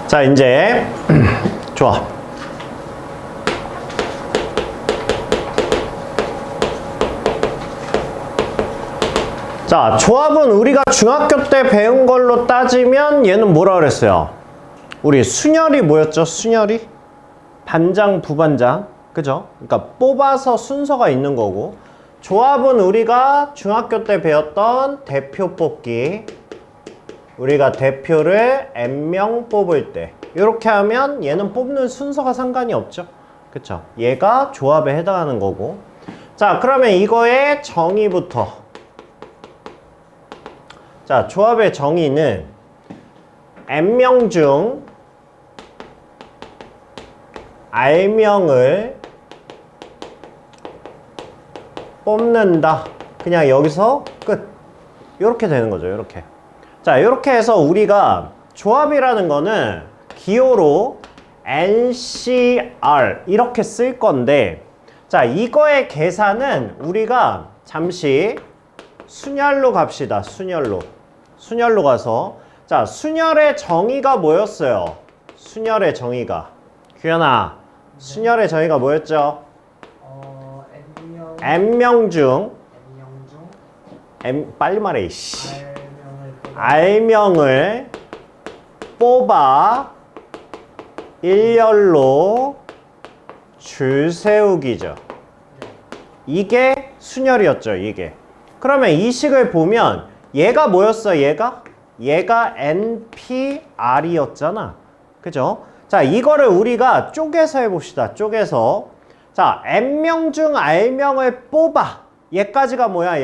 자, 이제 좋아. 자, 조합은 우리가 중학교 때 배운 걸로 따지면 얘는 뭐라 그랬어요? 우리 순열이 뭐였죠? 순열이? 반장, 부반장. 그죠? 그러니까 뽑아서 순서가 있는 거고, 조합은 우리가 중학교 때 배웠던 대표 뽑기. 우리가 대표를 N명 뽑을 때 이렇게 하면 얘는 뽑는 순서가 상관이 없죠. 그쵸? 얘가 조합에 해당하는 거고. 자, 그러면 이거의 정의부터. 자, 조합의 정의는 N명 중 R명을 뽑는다. 그냥 여기서 끝. 이렇게 되는 거죠. 이렇게. 자, 이렇게 해서 우리가 조합이라는 거는 기호로 NCR 이렇게 쓸 건데, 자, 이거의 계산은 우리가 잠시 순열로 갑시다. 순열로 가서, 자, 순열의 정의가 뭐였어요? 순열의 정의가. 규현아, 순열의 정의가 뭐였죠? N명 중 빨리 말해, 이씨. R명을 뽑아 일렬로 줄 세우기죠. 이게 순열이었죠, 이게. 그러면 이 식을 보면 얘가 뭐였어, 얘가 NPR이었잖아. 그죠? 자, 이거를 우리가 쪼개서 해봅시다. 쪼개서. 자, N명 중 R명을 뽑아. 얘까지가 뭐야,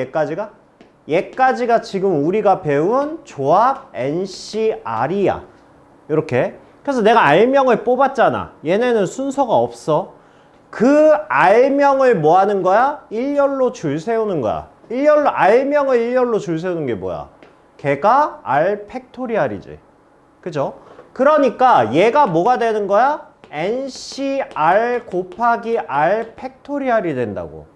얘까지가 지금 우리가 배운 조합 NCR이야. 이렇게. 그래서 내가 R명을 뽑았잖아. 얘네는 순서가 없어. 그 R명을 뭐 하는 거야? 일렬로 줄 세우는 거야. R명을 일렬로 줄 세우는 게 뭐야? 걔가 R 팩토리알이지. 그죠? 그러니까 얘가 뭐가 되는 거야? NCR 곱하기 R 팩토리알이 된다고.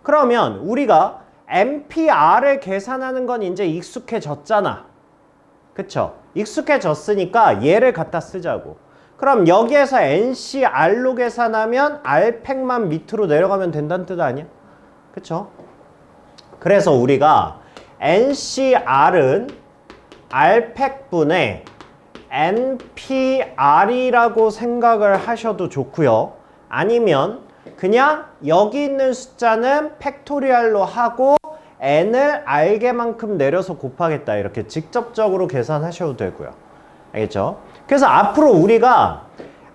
그러면 우리가 NPR을 계산하는 건 이제 익숙해졌잖아. 그쵸? 익숙해졌으니까 얘를 갖다 쓰자고. 그럼 여기에서 NCR로 계산하면 R팩만 밑으로 내려가면 된다는 뜻 아니야? 그쵸? 그래서 우리가 NCR은 R팩분의 NPR이라고 생각을 하셔도 좋고요. 아니면 그냥 여기 있는 숫자는 팩토리얼로 하고 n을 r개만큼 내려서 곱하겠다. 이렇게 직접적으로 계산하셔도 되고요. 알겠죠? 그래서 앞으로 우리가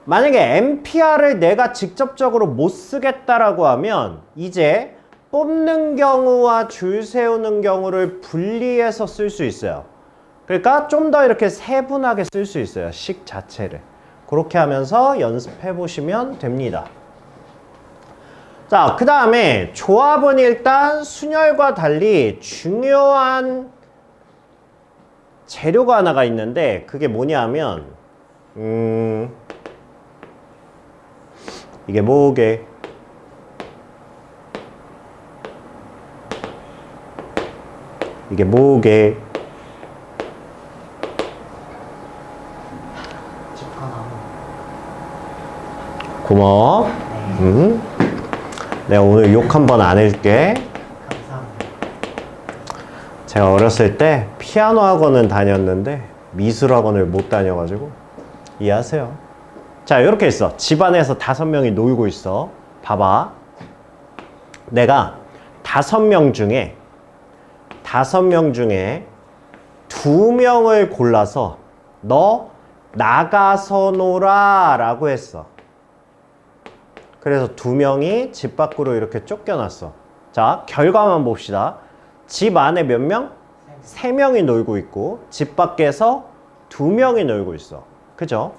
만약에 NPR을 내가 직접적으로 못 쓰겠다라고 하면 이제 뽑는 경우와 줄 세우는 경우를 분리해서 쓸 수 있어요. 그러니까 좀 더 이렇게 세분하게 쓸 수 있어요. 식 자체를. 그렇게 하면서 연습해 보시면 됩니다. 자, 그 다음에 조합은 일단 순열과 달리 중요한 재료가 하나가 있는데 그게 뭐냐면 이게 뭐게? 이게 뭐게? 고마워. 내가 오늘 욕 한 번 안 해줄게. 감사합니다. 제가 어렸을 때 피아노 학원은 다녔는데 미술 학원을 못 다녀가지고 이해하세요. 자, 이렇게 있어. 집안에서 5명이 놀고 있어. 봐봐. 내가 5명 중에 2명을 골라서 너 나가서 놀아 라고 했어. 그래서 2명이 집 밖으로 이렇게 쫓겨났어. 자, 결과만 봅시다. 집 안에 몇 명? 3명이 놀고 있고 집 밖에서 2명이 놀고 있어. 그죠?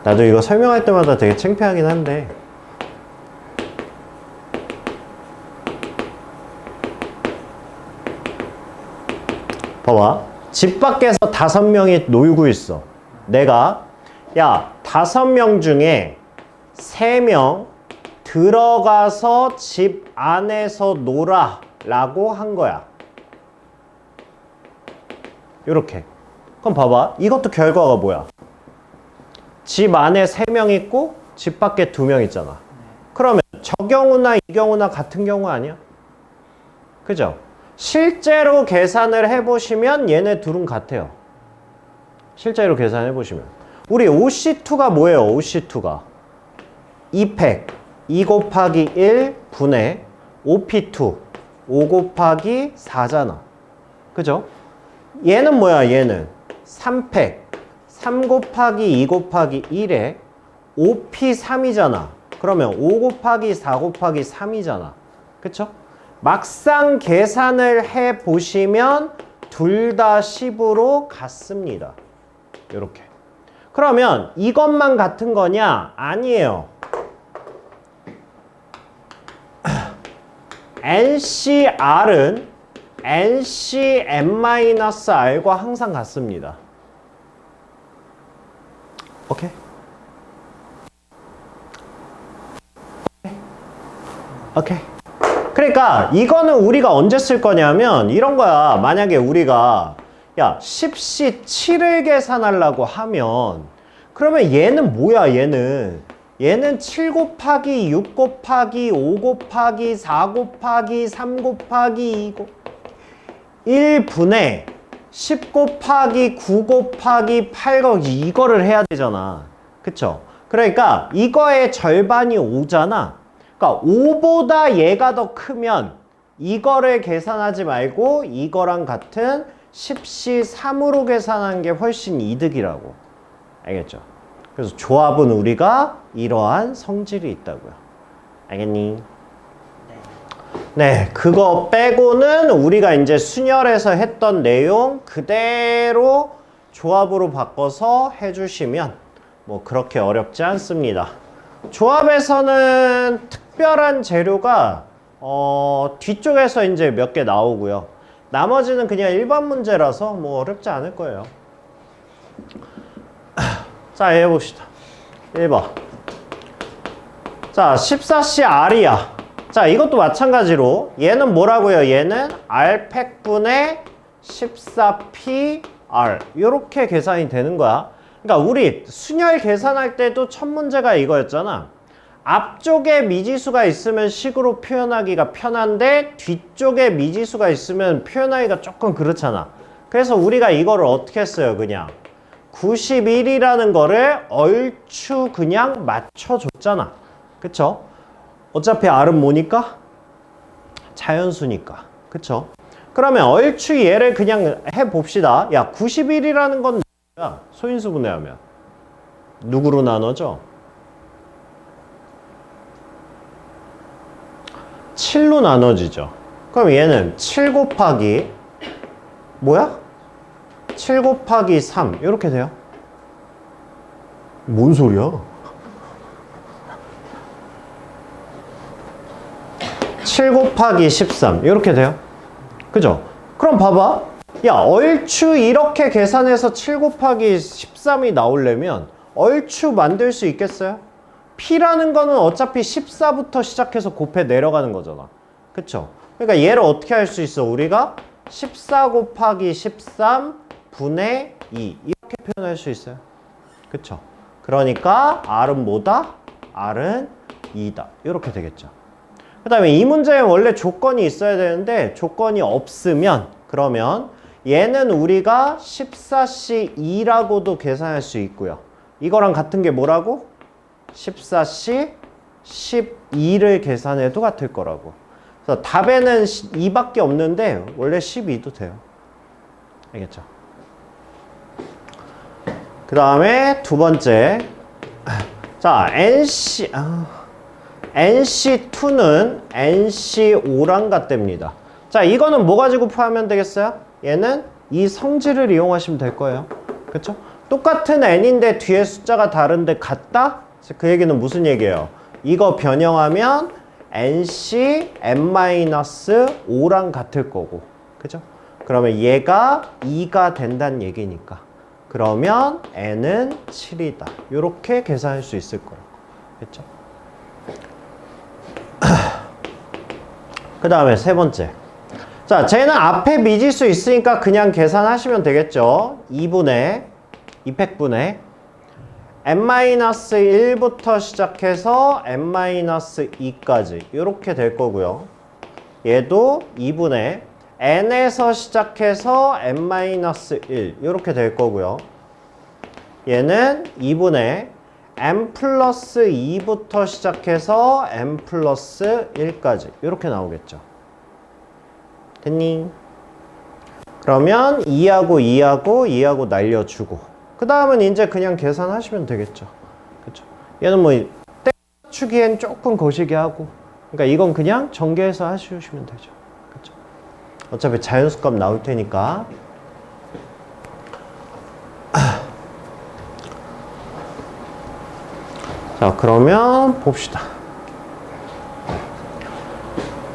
나도 이거 설명할 때마다 되게 창피하긴 한데 봐봐. 집 밖에서 5명이 놀고 있어. 내가 야 5명 중에 3명 들어가서 집 안에서 놀아 라고 한 거야. 요렇게. 그럼 봐봐. 이것도 결과가 뭐야? 집 안에 3명 있고 집 밖에 2명 있잖아. 그러면 저 경우나 이 경우나 같은 경우 아니야? 그죠? 실제로 계산을 해보시면 얘네 둘은 같아요. 실제로 계산해보시면. 우리 OC2가 뭐예요? OC2가 2팩 2 곱하기 1 분의 OP2 5 곱하기 4잖아. 그죠? 얘는 뭐야? 얘는 3팩 3 곱하기 2 곱하기 1에 OP3이잖아. 그러면 5 곱하기 4 곱하기 3이잖아. 그쵸? 막상 계산을 해보시면 둘 다 10으로 같습니다. 요렇게. 그러면 이것만 같은 거냐? 아니에요. NCR은 NCN-R과 항상 같습니다. 오케이? 오케이. 그러니까 이거는 우리가 언제 쓸 거냐면 이런 거야. 만약에 우리가 야 10시 7을 계산하려고 하면 그러면 얘는 뭐야? 얘는 7 곱하기 6 곱하기 5 곱하기 4 곱하기 3 곱하기 2 곱하기 1분의 10 곱하기 9 곱하기 8 곱하기 이거를 해야 되잖아. 그쵸? 그러니까 이거의 절반이 5잖아. 그러니까 5보다 얘가 더 크면 이거를 계산하지 말고 이거랑 같은 10시 3으로 계산하는 게 훨씬 이득이라고. 알겠죠? 그래서 조합은 우리가 이러한 성질이 있다고요. 알겠니? 네, 그거 빼고는 우리가 이제 순열에서 했던 내용 그대로 조합으로 바꿔서 해주시면 뭐 그렇게 어렵지 않습니다. 조합에서는 특별한 재료가 뒤쪽에서 이제 몇 개 나오고요. 나머지는 그냥 일반 문제라서 뭐 어렵지 않을 거예요. 자, 해봅시다. 1번. 자, 14C R이야. 자, 이것도 마찬가지로 얘는 뭐라고요? 얘는 R팩분의 14P R 이렇게 계산이 되는 거야. 그러니까 우리 순열 계산할 때도 첫 문제가 이거였잖아. 앞쪽에 미지수가 있으면 식으로 표현하기가 편한데 뒤쪽에 미지수가 있으면 표현하기가 조금 그렇잖아. 그래서 우리가 이거를 어떻게 했어요? 그냥 91이라는 거를 얼추 그냥 맞춰줬잖아. 그쵸? 어차피 R은 뭐니까? 자연수니까. 그쵸? 그러면 얼추 얘를 그냥 해봅시다. 야, 91이라는 건 뭐야? 소인수 분해하면 누구로 나눠져? 7로 나눠지죠. 그럼 얘는 7 곱하기 뭐야? 7 곱하기 3 이렇게 돼요. 뭔 소리야? 7 곱하기 13 이렇게 돼요. 그죠? 그럼 봐봐. 야, 얼추 이렇게 계산해서 7 곱하기 13이 나오려면 얼추 만들 수 있겠어요? P라는 거는 어차피 14부터 시작해서 곱해 내려가는 거잖아. 그쵸? 그러니까 얘를 어떻게 할 수 있어? 우리가 14 곱하기 13 분의 2 이렇게 표현할 수 있어요. 그쵸? 그러니까 R은 뭐다? R은 2다. 이렇게 되겠죠. 그 다음에 이 문제에 원래 조건이 있어야 되는데 조건이 없으면 그러면 얘는 우리가 14C2라고도 계산할 수 있고요. 이거랑 같은 게 뭐라고? 14C 12를 계산해도 같을 거라고. 그래서 답에는 2밖에 없는데 원래 12도 돼요. 알겠죠? 그 다음에 두 번째. 자, NC2는 NC5랑 같답니다. 자, 이거는 뭐 가지고 표하면 되겠어요? 얘는 이 성질을 이용하시면 될 거예요. 그쵸? 똑같은 N인데 뒤에 숫자가 다른데 같다? 그 얘기는 무슨 얘기예요? 이거 변형하면 NC-N-5랑 같을 거고. 그죠? 그러면 얘가 2가 된다는 얘기니까. 그러면 N은 7이다. 이렇게 계산할 수 있을 거라고. 그쵸? 그 다음에 세 번째. 자, 쟤는 앞에 미지수 있으니까 그냥 계산하시면 되겠죠. 2팩분의 n-1부터 시작해서 n-2까지 이렇게 될 거고요. 얘도 2분의 n에서 시작해서 n-1 이렇게 될 거고요. 얘는 2분의 n 플러스 2부터 시작해서 n 플러스 1까지 이렇게 나오겠죠. 됐니? 그러면 2하고 날려주고 그 다음은 이제 그냥 계산하시면 되겠죠. 그쵸? 얘는 뭐 떼맞추기엔 조금 거시기 하고 그러니까 이건 그냥 전개해서 하시면 되죠. 그쵸? 어차피 자연수값 나올 테니까. 자, 그러면 봅시다.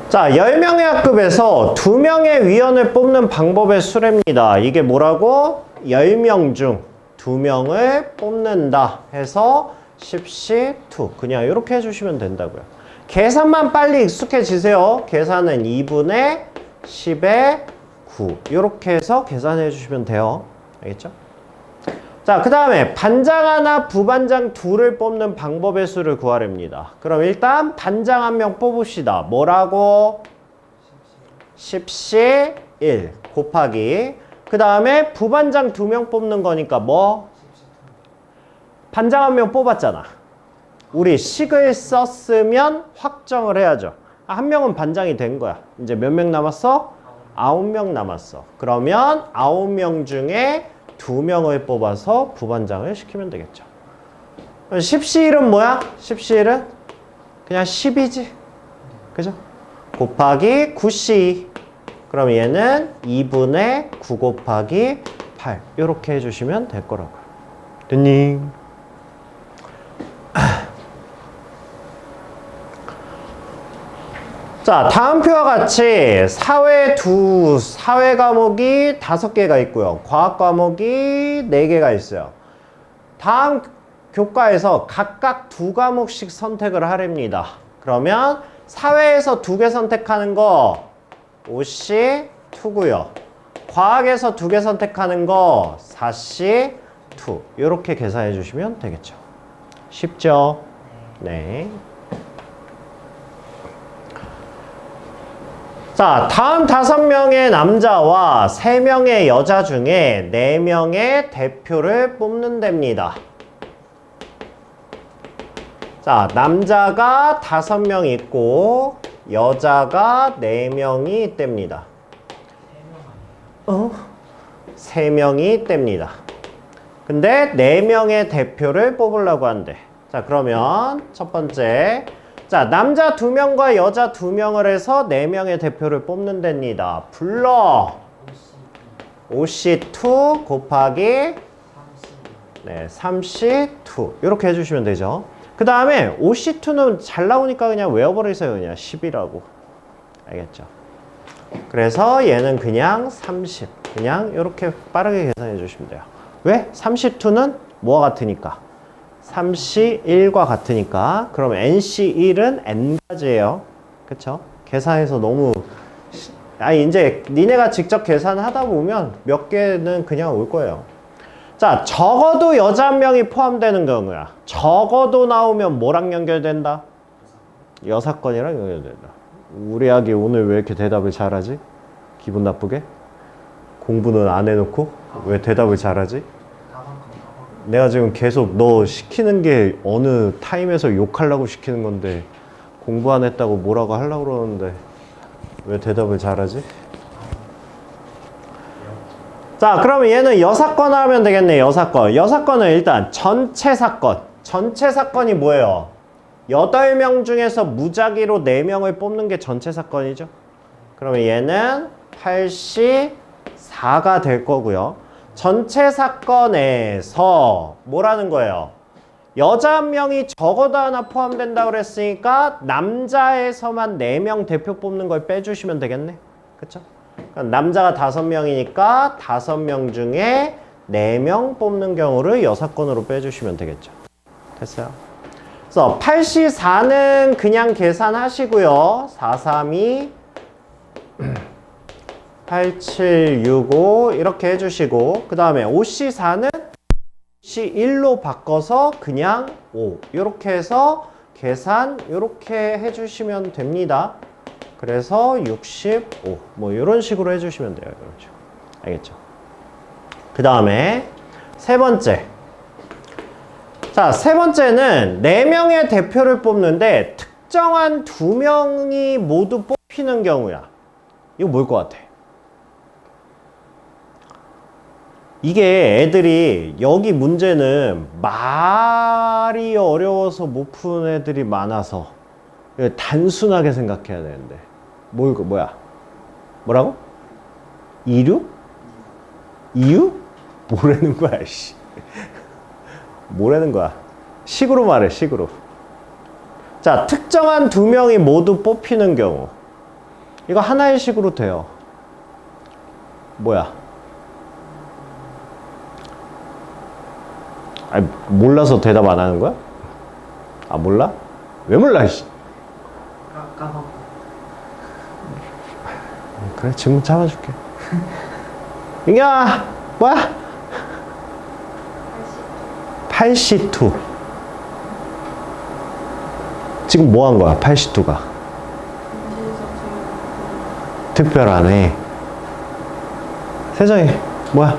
자, 10명의 학급에서 2명의 위원을 뽑는 방법의 수례입니다. 이게 뭐라고? 10명 중 2명을 뽑는다 해서 10시 2 그냥 이렇게 해주시면 된다고요. 계산만 빨리 익숙해지세요. 계산은 2분의 10의 9 이렇게 해서 계산해 주시면 돼요. 알겠죠? 자, 그 다음에 반장 하나, 부반장 둘을 뽑는 방법의 수를 구하랍니다. 그럼 일단 반장 한 명 뽑읍시다. 뭐라고? 10시 1 곱하기 그 다음에 부반장 2명 뽑는 거니까 뭐? 반장 한 명 뽑았잖아. 우리 식을 썼으면 확정을 해야죠. 한 명은 반장이 된 거야. 이제 몇 명 남았어? 9명 남았어. 그러면 9명 중에 2명을 뽑아서 부반장을 시키면 되겠죠. 10시 1은 뭐야? 10시 1은 그냥 10이지. 그죠? 곱하기 9시. 그럼 얘는 2분의 9 곱하기 8. 이렇게 해주시면 될 거라고요. 됐니? 자, 다음 표와 같이 사회 과목이 5개가 있고요. 과학 과목이 4개가 있어요. 다음 교과에서 각각 2과목씩 선택을 하랍니다. 그러면 사회에서 2개 선택하는 거 5시 2고요. 과학에서 2개 선택하는 거 4시 2. 이렇게 계산해 주시면 되겠죠. 쉽죠? 네. 자, 다음 5명의 남자와 3명의 여자 중에 4명의 대표를 뽑는답니다. 자, 남자가 5명 있고 여자가 4명이 있답니다. 3명이 있답니다. 근데 4명의 대표를 뽑으려고 한대. 자, 그러면 첫 번째, 자, 남자 2명과 여자 2명을 해서 4명의 대표를 뽑는답니다. 불러. OC2 곱하기 3C2 이렇게 해주시면 되죠. 그 다음에 OC2는 잘 나오니까 그냥 외워버리세요. 그냥 10이라고. 알겠죠? 그래서 얘는 그냥 30. 그냥 이렇게 빠르게 계산해 주시면 돼요. 왜? 32는 뭐와 같으니까? 3C1과 같으니까. 그럼 NC1은 N까지예요. 그쵸? 계산해서 너무 이제 니네가 직접 계산하다 보면 몇 개는 그냥 올 거예요. 자, 적어도 여자 한 명이 포함되는 경우야. 적어도 나오면 뭐랑 연결된다? 여사건이랑 연결된다. 우리 아기 오늘 왜 이렇게 대답을 잘하지? 기분 나쁘게? 공부는 안 해놓고 왜 대답을 잘하지? 내가 지금 계속 너 시키는 게 어느 타임에서 욕하려고 시키는 건데 공부 안 했다고 뭐라고 하려고 그러는데 왜 대답을 잘하지? 자, 그러면 얘는 여사건 하면 되겠네. 여사건은 일단 전체 사건. 전체 사건이 뭐예요? 8명 중에서 무작위로 4명을 뽑는 게 전체 사건이죠. 그러면 얘는 84가 될 거고요. 전체 사건에서 뭐라는 거예요? 여자 한 명이 적어도 하나 포함된다고 그랬으니까 남자에서만 4명 대표 뽑는 걸 빼주시면 되겠네. 그쵸? 남자가 5명이니까 5명 중에 4명 뽑는 경우를 여사건으로 빼주시면 되겠죠. 됐어요? 그래서 84는 그냥 계산하시고요. 432 8765 이렇게 해주시고 그 다음에 OC4는 C1로 바꿔서 그냥 5 이렇게 해서 계산 이렇게 해주시면 됩니다. 그래서 65 뭐 이런 식으로 해주시면 돼요. 이런 식으로. 알겠죠? 그 다음에 세 번째. 자, 세 번째는 4명의 대표를 뽑는데 특정한 2명이 모두 뽑히는 경우야. 이거 뭘 것 같아? 이게 애들이 여기 문제는 말이 어려워서 못 푸는 애들이 많아서 단순하게 생각해야 되는데 뭐야? 뭐라고? 이류? 이유? 뭐라는 거야, 씨. 뭐라는 거야? 식으로 말해, 식으로. 자, 특정한 2명이 모두 뽑히는 경우. 이거 하나의 식으로 돼요. 뭐야? 아니, 몰라서 대답 안 하는 거야? 아, 몰라? 왜 몰라, 씨. 까먹어. 그래, 지금 잡아줄게. 인경아, 뭐야? 82. 지금 뭐 한 거야, 82가? 특별하네. 세정이, 뭐야?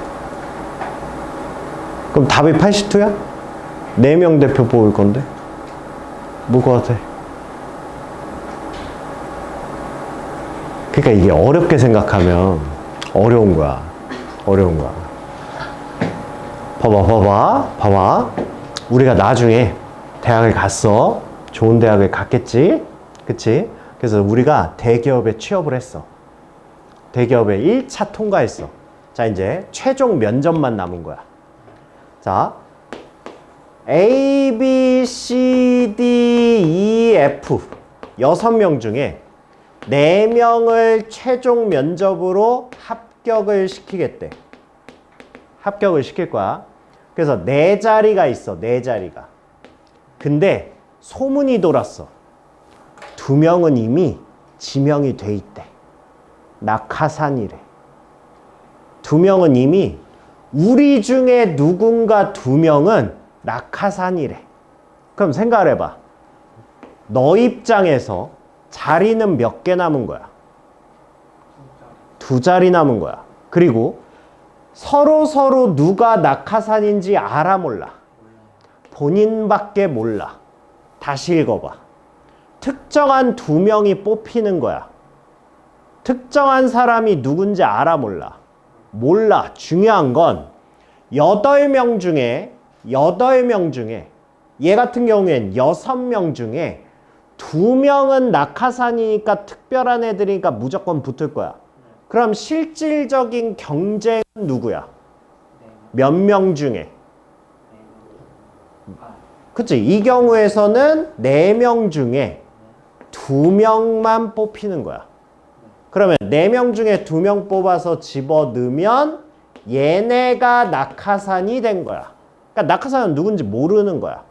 그럼 답이 82야? 4명 대표 뽑을 건데? 뭘 것 같아? 그러니까 이게 어렵게 생각하면 어려운 거야. 어려운 거야. 봐봐. 우리가 나중에 대학을 갔어. 좋은 대학을 갔겠지? 그치? 그래서 우리가 대기업에 취업을 했어. 대기업에 1차 통과했어. 자, 이제 최종 면접만 남은 거야. 자, A, B, C, D, E, F 6명 중에 4명을 최종 면접으로 합격을 시키겠대. 합격을 시킬 거야. 그래서 4자리가 있어. 4자리가. 근데 소문이 돌았어. 2명은 이미 지명이 돼 있대. 낙하산이래. 2명은 이미 우리 중에 누군가 2명은 낙하산이래. 그럼 생각을 해봐. 너 입장에서 자리는 몇 개 남은 거야? 2자리 남은 거야. 그리고 서로 누가 낙하산인지 알아 몰라? 본인밖에 몰라. 다시 읽어봐. 특정한 2명이 뽑히는 거야. 특정한 사람이 누군지 알아 몰라? 몰라. 중요한 건 8명 중에 얘 같은 경우엔 6명 중에 2명은 낙하산이니까 특별한 애들이니까 무조건 붙을 거야. 그럼 실질적인 경쟁은 누구야? 몇 명 중에? 그치? 이 경우에서는 4명 중에 2명만 뽑히는 거야. 그러면 4명 중에 2명 뽑아서 집어넣으면 얘네가 낙하산이 된 거야. 그러니까 낙하산은 누군지 모르는 거야.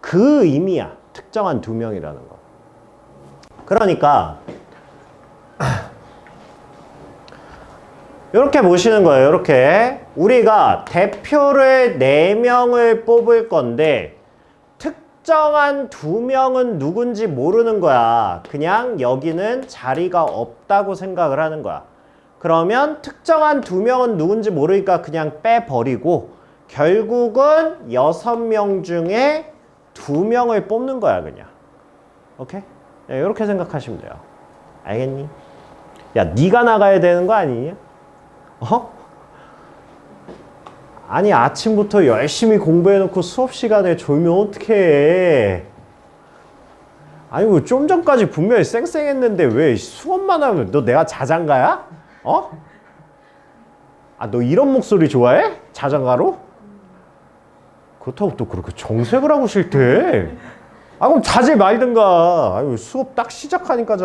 그 의미야. 특정한 2명이라는 거. 그러니까 이렇게 보시는 거예요. 이렇게 우리가 대표를 4명을 뽑을 건데 특정한 2명은 누군지 모르는 거야. 그냥 여기는 자리가 없다고 생각을 하는 거야. 그러면 특정한 2명은 누군지 모르니까 그냥 빼버리고 결국은 6명 중에 2명을 뽑는 거야, 그냥. 오케이? 네, 이렇게 생각하시면 돼요. 알겠니? 야, 네가 나가야 되는 거 아니냐? 어? 아니, 아침부터 열심히 공부해놓고 수업 시간에 졸면 어떡해. 아니, 뭐 좀 전까지 분명히 쌩쌩했는데 왜 수업만 하면 너 내가 자장가야? 어? 아, 너 이런 목소리 좋아해? 자장가로? 그렇다고 또 그렇게 정색을 하고 싫대. 아, 그럼 자지 말든가. 아유, 수업 딱 시작하니까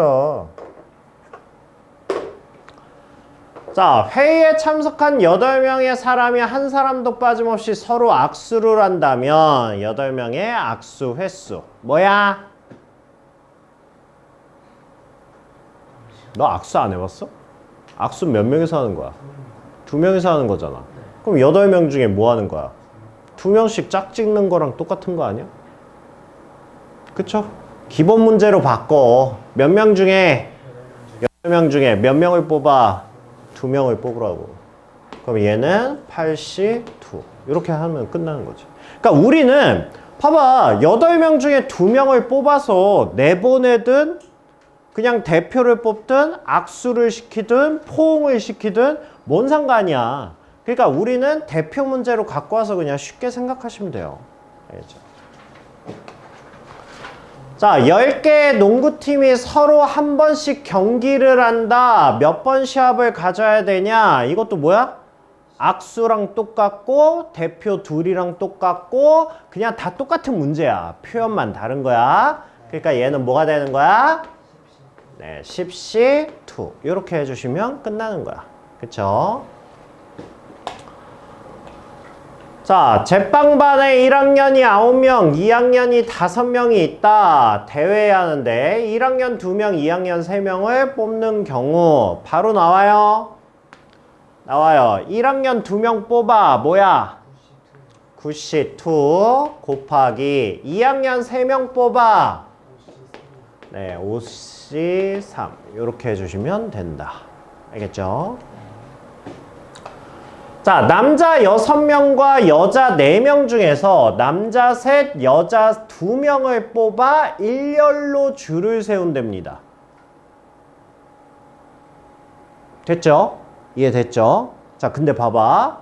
자, 회의에 참석한 8명의 사람이 한 사람도 빠짐없이 서로 악수를 한다면 8명의 악수 횟수 뭐야? 너 악수 안 해봤어? 악수 몇 명이서 하는 거야? 2명이서 하는 거잖아. 그럼 8명 중에 뭐 하는 거야? 2명씩 짝 찍는 거랑 똑같은 거 아니야? 그쵸? 기본 문제로 바꿔. 몇 명 중에 8명 중에 몇 명을 뽑아? 2명을 뽑으라고. 그럼 얘는 82 이렇게 하면 끝나는 거지. 그러니까 우리는 봐봐. 8명 중에 2명을 뽑아서 내보내든 그냥 대표를 뽑든 악수를 시키든 포옹을 시키든 뭔 상관이야. 그러니까 우리는 대표 문제로 갖고 와서 그냥 쉽게 생각하시면 돼요. 알겠죠? 자, 10개의 농구팀이 서로 한 번씩 경기를 한다. 몇 번 시합을 가져야 되냐? 이것도 뭐야? 악수랑 똑같고 대표 둘이랑 똑같고 그냥 다 똑같은 문제야. 표현만 다른 거야. 그러니까 얘는 뭐가 되는 거야? 네, 10C2 이렇게 해주시면 끝나는 거야. 그쵸? 자, 제빵반에 1학년이 9명, 2학년이 5명이 있다. 대회하는데 1학년 2명, 2학년 3명을 뽑는 경우 바로 나와요. 나와요. 1학년 2명 뽑아. 뭐야? 9C2 곱하기 2학년 3명 뽑아. 네, 5C3 이렇게 해주시면 된다. 알겠죠? 자, 남자 6명과 여자 4명 중에서 남자 셋, 여자 2명을 뽑아 일렬로 줄을 세운답니다. 됐죠? 이해됐죠? 자, 근데 봐봐.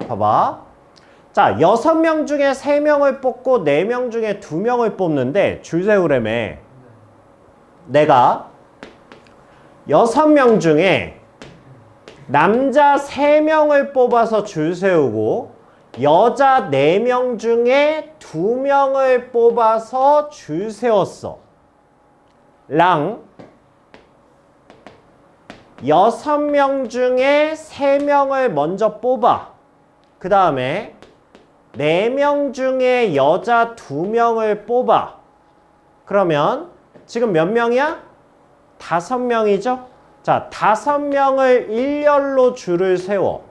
자, 6명 중에 3명을 뽑고 4명 중에 2명을 뽑는데 줄 세우려며. 내가 6명 중에 남자 3명을 뽑아서 줄 세우고 여자 4명 중에 2명을 뽑아서 줄 세웠어. 랑 6명 중에 3명을 먼저 뽑아. 그 다음에 4명 중에 여자 2명을 뽑아. 그러면 지금 몇 명이야? 5명이죠? 자, 5명을 일렬로 줄을 세워.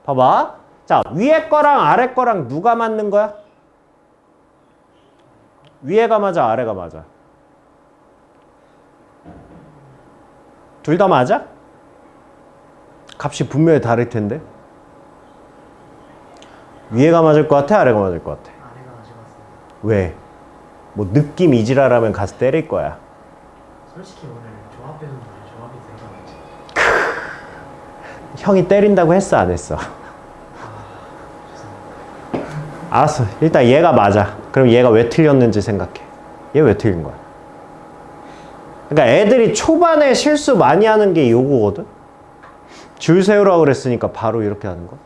봐봐. 자, 위에 거랑 아래 거랑 누가 맞는 거야? 위에가 맞아, 아래가 맞아? 둘 다 맞아? 값이 분명히 다를 텐데. 위에가 맞을 것 같아, 아래가 맞을 것 같아? 아내가 가져갔어요. 왜? 뭐 느낌 이지라라면 가서 때릴 거야. 솔직히 오늘 조합 배우는 조합이 생각나지. 형이 때린다고 했어, 안 했어? 알았어. 일단 얘가 맞아. 그럼 얘가 왜 틀렸는지 생각해. 얘 왜 틀린 거야? 그러니까 애들이 초반에 실수 많이 하는 게 요거거든? 줄 세우라고 그랬으니까 바로 이렇게 하는 거.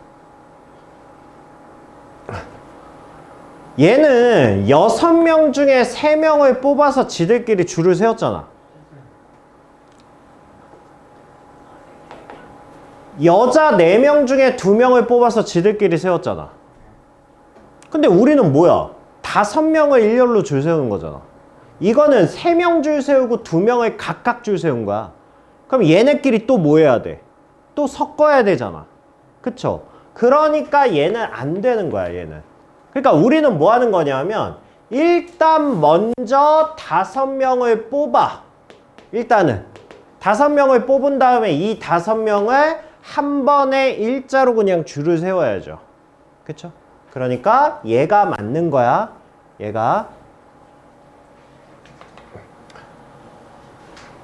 얘는 6명 중에 3명을 뽑아서 지들끼리 줄을 세웠잖아. 여자 4명 중에 2명을 뽑아서 지들끼리 세웠잖아. 근데 우리는 뭐야? 5명을 일렬로 줄 세우는 거잖아. 이거는 3명 줄 세우고 2명을 각각 줄 세운 거야. 그럼 얘네끼리 또 뭐 해야 돼? 또 섞어야 되잖아. 그쵸? 그러니까 얘는 안 되는 거야, 얘는. 그러니까 우리는 뭐 하는 거냐면 일단 먼저 5명을 뽑아. 일단은 5명을 뽑은 다음에 이 5명을 한 번에 일자로 그냥 줄을 세워야죠. 그쵸? 그러니까 얘가 맞는 거야. 얘가.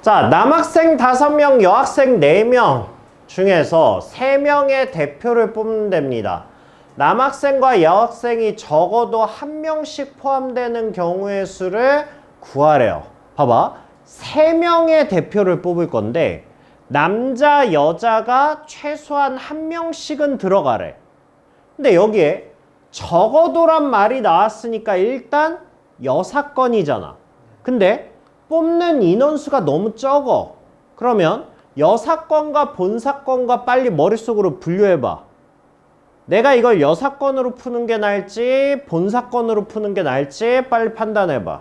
자, 남학생 5명, 여학생 4명 중에서 3명의 대표를 뽑는 됩니다. 남학생과 여학생이 적어도 1명씩 포함되는 경우의 수를 구하래요. 봐봐. 3명의 대표를 뽑을 건데 남자, 여자가 최소한 1명씩은 들어가래. 근데 여기에 적어도란 말이 나왔으니까 일단 여사건이잖아. 근데 뽑는 인원수가 너무 적어. 그러면 여사건과 본사건과 빨리 머릿속으로 분류해봐. 내가 이걸 여사건으로 푸는 게 나을지 본사건으로 푸는 게 나을지 빨리 판단해봐.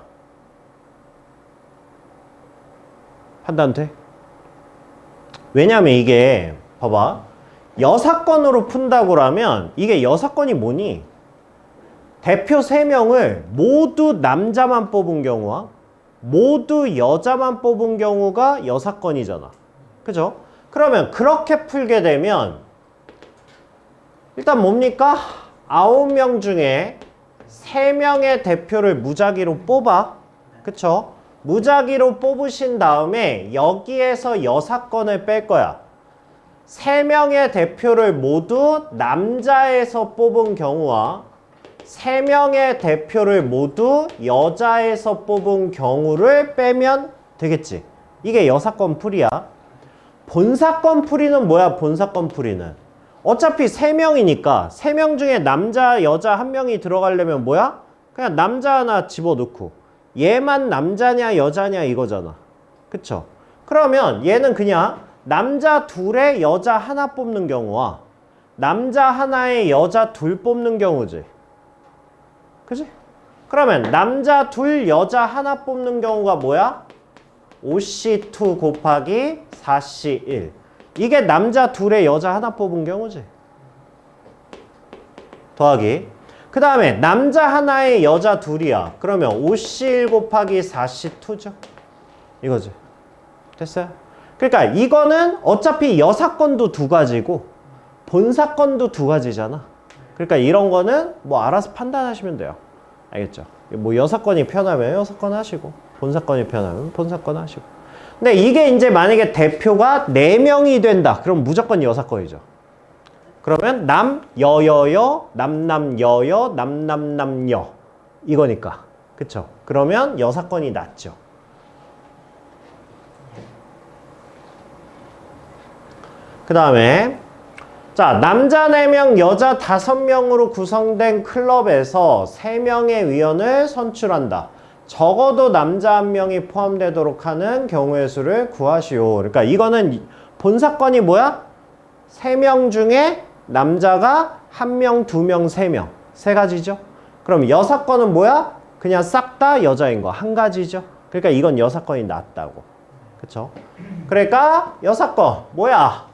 판단 돼? 왜냐면 이게 봐봐. 여사건으로 푼다고 하면 이게 여사건이 뭐니? 대표 3명을 모두 남자만 뽑은 경우와 모두 여자만 뽑은 경우가 여사건이잖아. 그죠? 그러면 그렇게 풀게 되면 일단 뭡니까? 9명 중에 3명의 대표를 무작위로 뽑아. 그쵸? 무작위로 뽑으신 다음에 여기에서 여사건을 뺄 거야. 3명의 대표를 모두 남자에서 뽑은 경우와 3명의 대표를 모두 여자에서 뽑은 경우를 빼면 되겠지. 이게 여사건 풀이야. 본사건 풀이는 뭐야? 본사건 풀이는 어차피 3명이니까 3명 중에 남자, 여자 1명이 들어가려면 뭐야? 그냥 남자 하나 집어넣고 얘만 남자냐 여자냐 이거잖아. 그쵸? 그러면 얘는 그냥 남자 2에 여자 1 뽑는 경우와 남자 1에 여자 2 뽑는 경우지. 그치? 그러면 남자 2, 여자 1 뽑는 경우가 뭐야? 5C2 곱하기 4C1. 이게 남자 2에 여자 1 뽑은 경우지. 더하기. 그 다음에 남자 1에 여자 2이야. 그러면 5C1 곱하기 4C2죠. 이거지. 됐어요? 그러니까 이거는 어차피 여사건도 2가지고 본사건도 2가지잖아. 그러니까 이런 거는 뭐 알아서 판단하시면 돼요. 알겠죠? 뭐 여사건이 편하면 여사건 하시고 본사건이 편하면 본사건 하시고. 근데 이게 이제 만약에 대표가 4명이 된다. 그럼 무조건 여사건이죠. 그러면 남, 여, 여, 여, 남, 남, 여, 여, 남, 남, 남, 여. 이거니까. 그쵸? 그러면 여사건이 낫죠. 그 다음에 자, 남자 4명, 여자 5명으로 구성된 클럽에서 3명의 위원을 선출한다. 적어도 남자 1명이 포함되도록 하는 경우의 수를 구하시오. 그러니까 이거는 본사건이 뭐야? 3명 중에 남자가 1명, 2명, 3명. 3가지죠. 그럼 여사건은 뭐야? 그냥 싹 다 여자인 거. 1가지죠. 그러니까 이건 여사건이 낫다고. 그쵸? 그러니까 여사건 뭐야?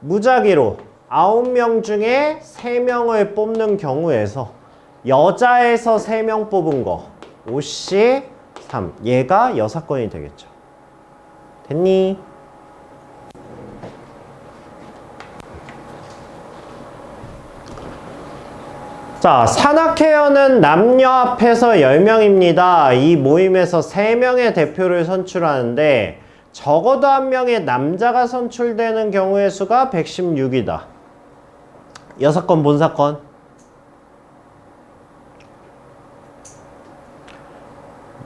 무작위로 9명 중에 3명을 뽑는 경우에서 여자에서 3명 뽑은 거 5C 3 얘가 여사건이 되겠죠. 됐니? 자, 산악회원은 남녀 합해서 10명입니다. 이 모임에서 3명의 대표를 선출하는데 적어도 1명의 남자가 선출되는 경우의 수가 116이다. 여사건, 본사건?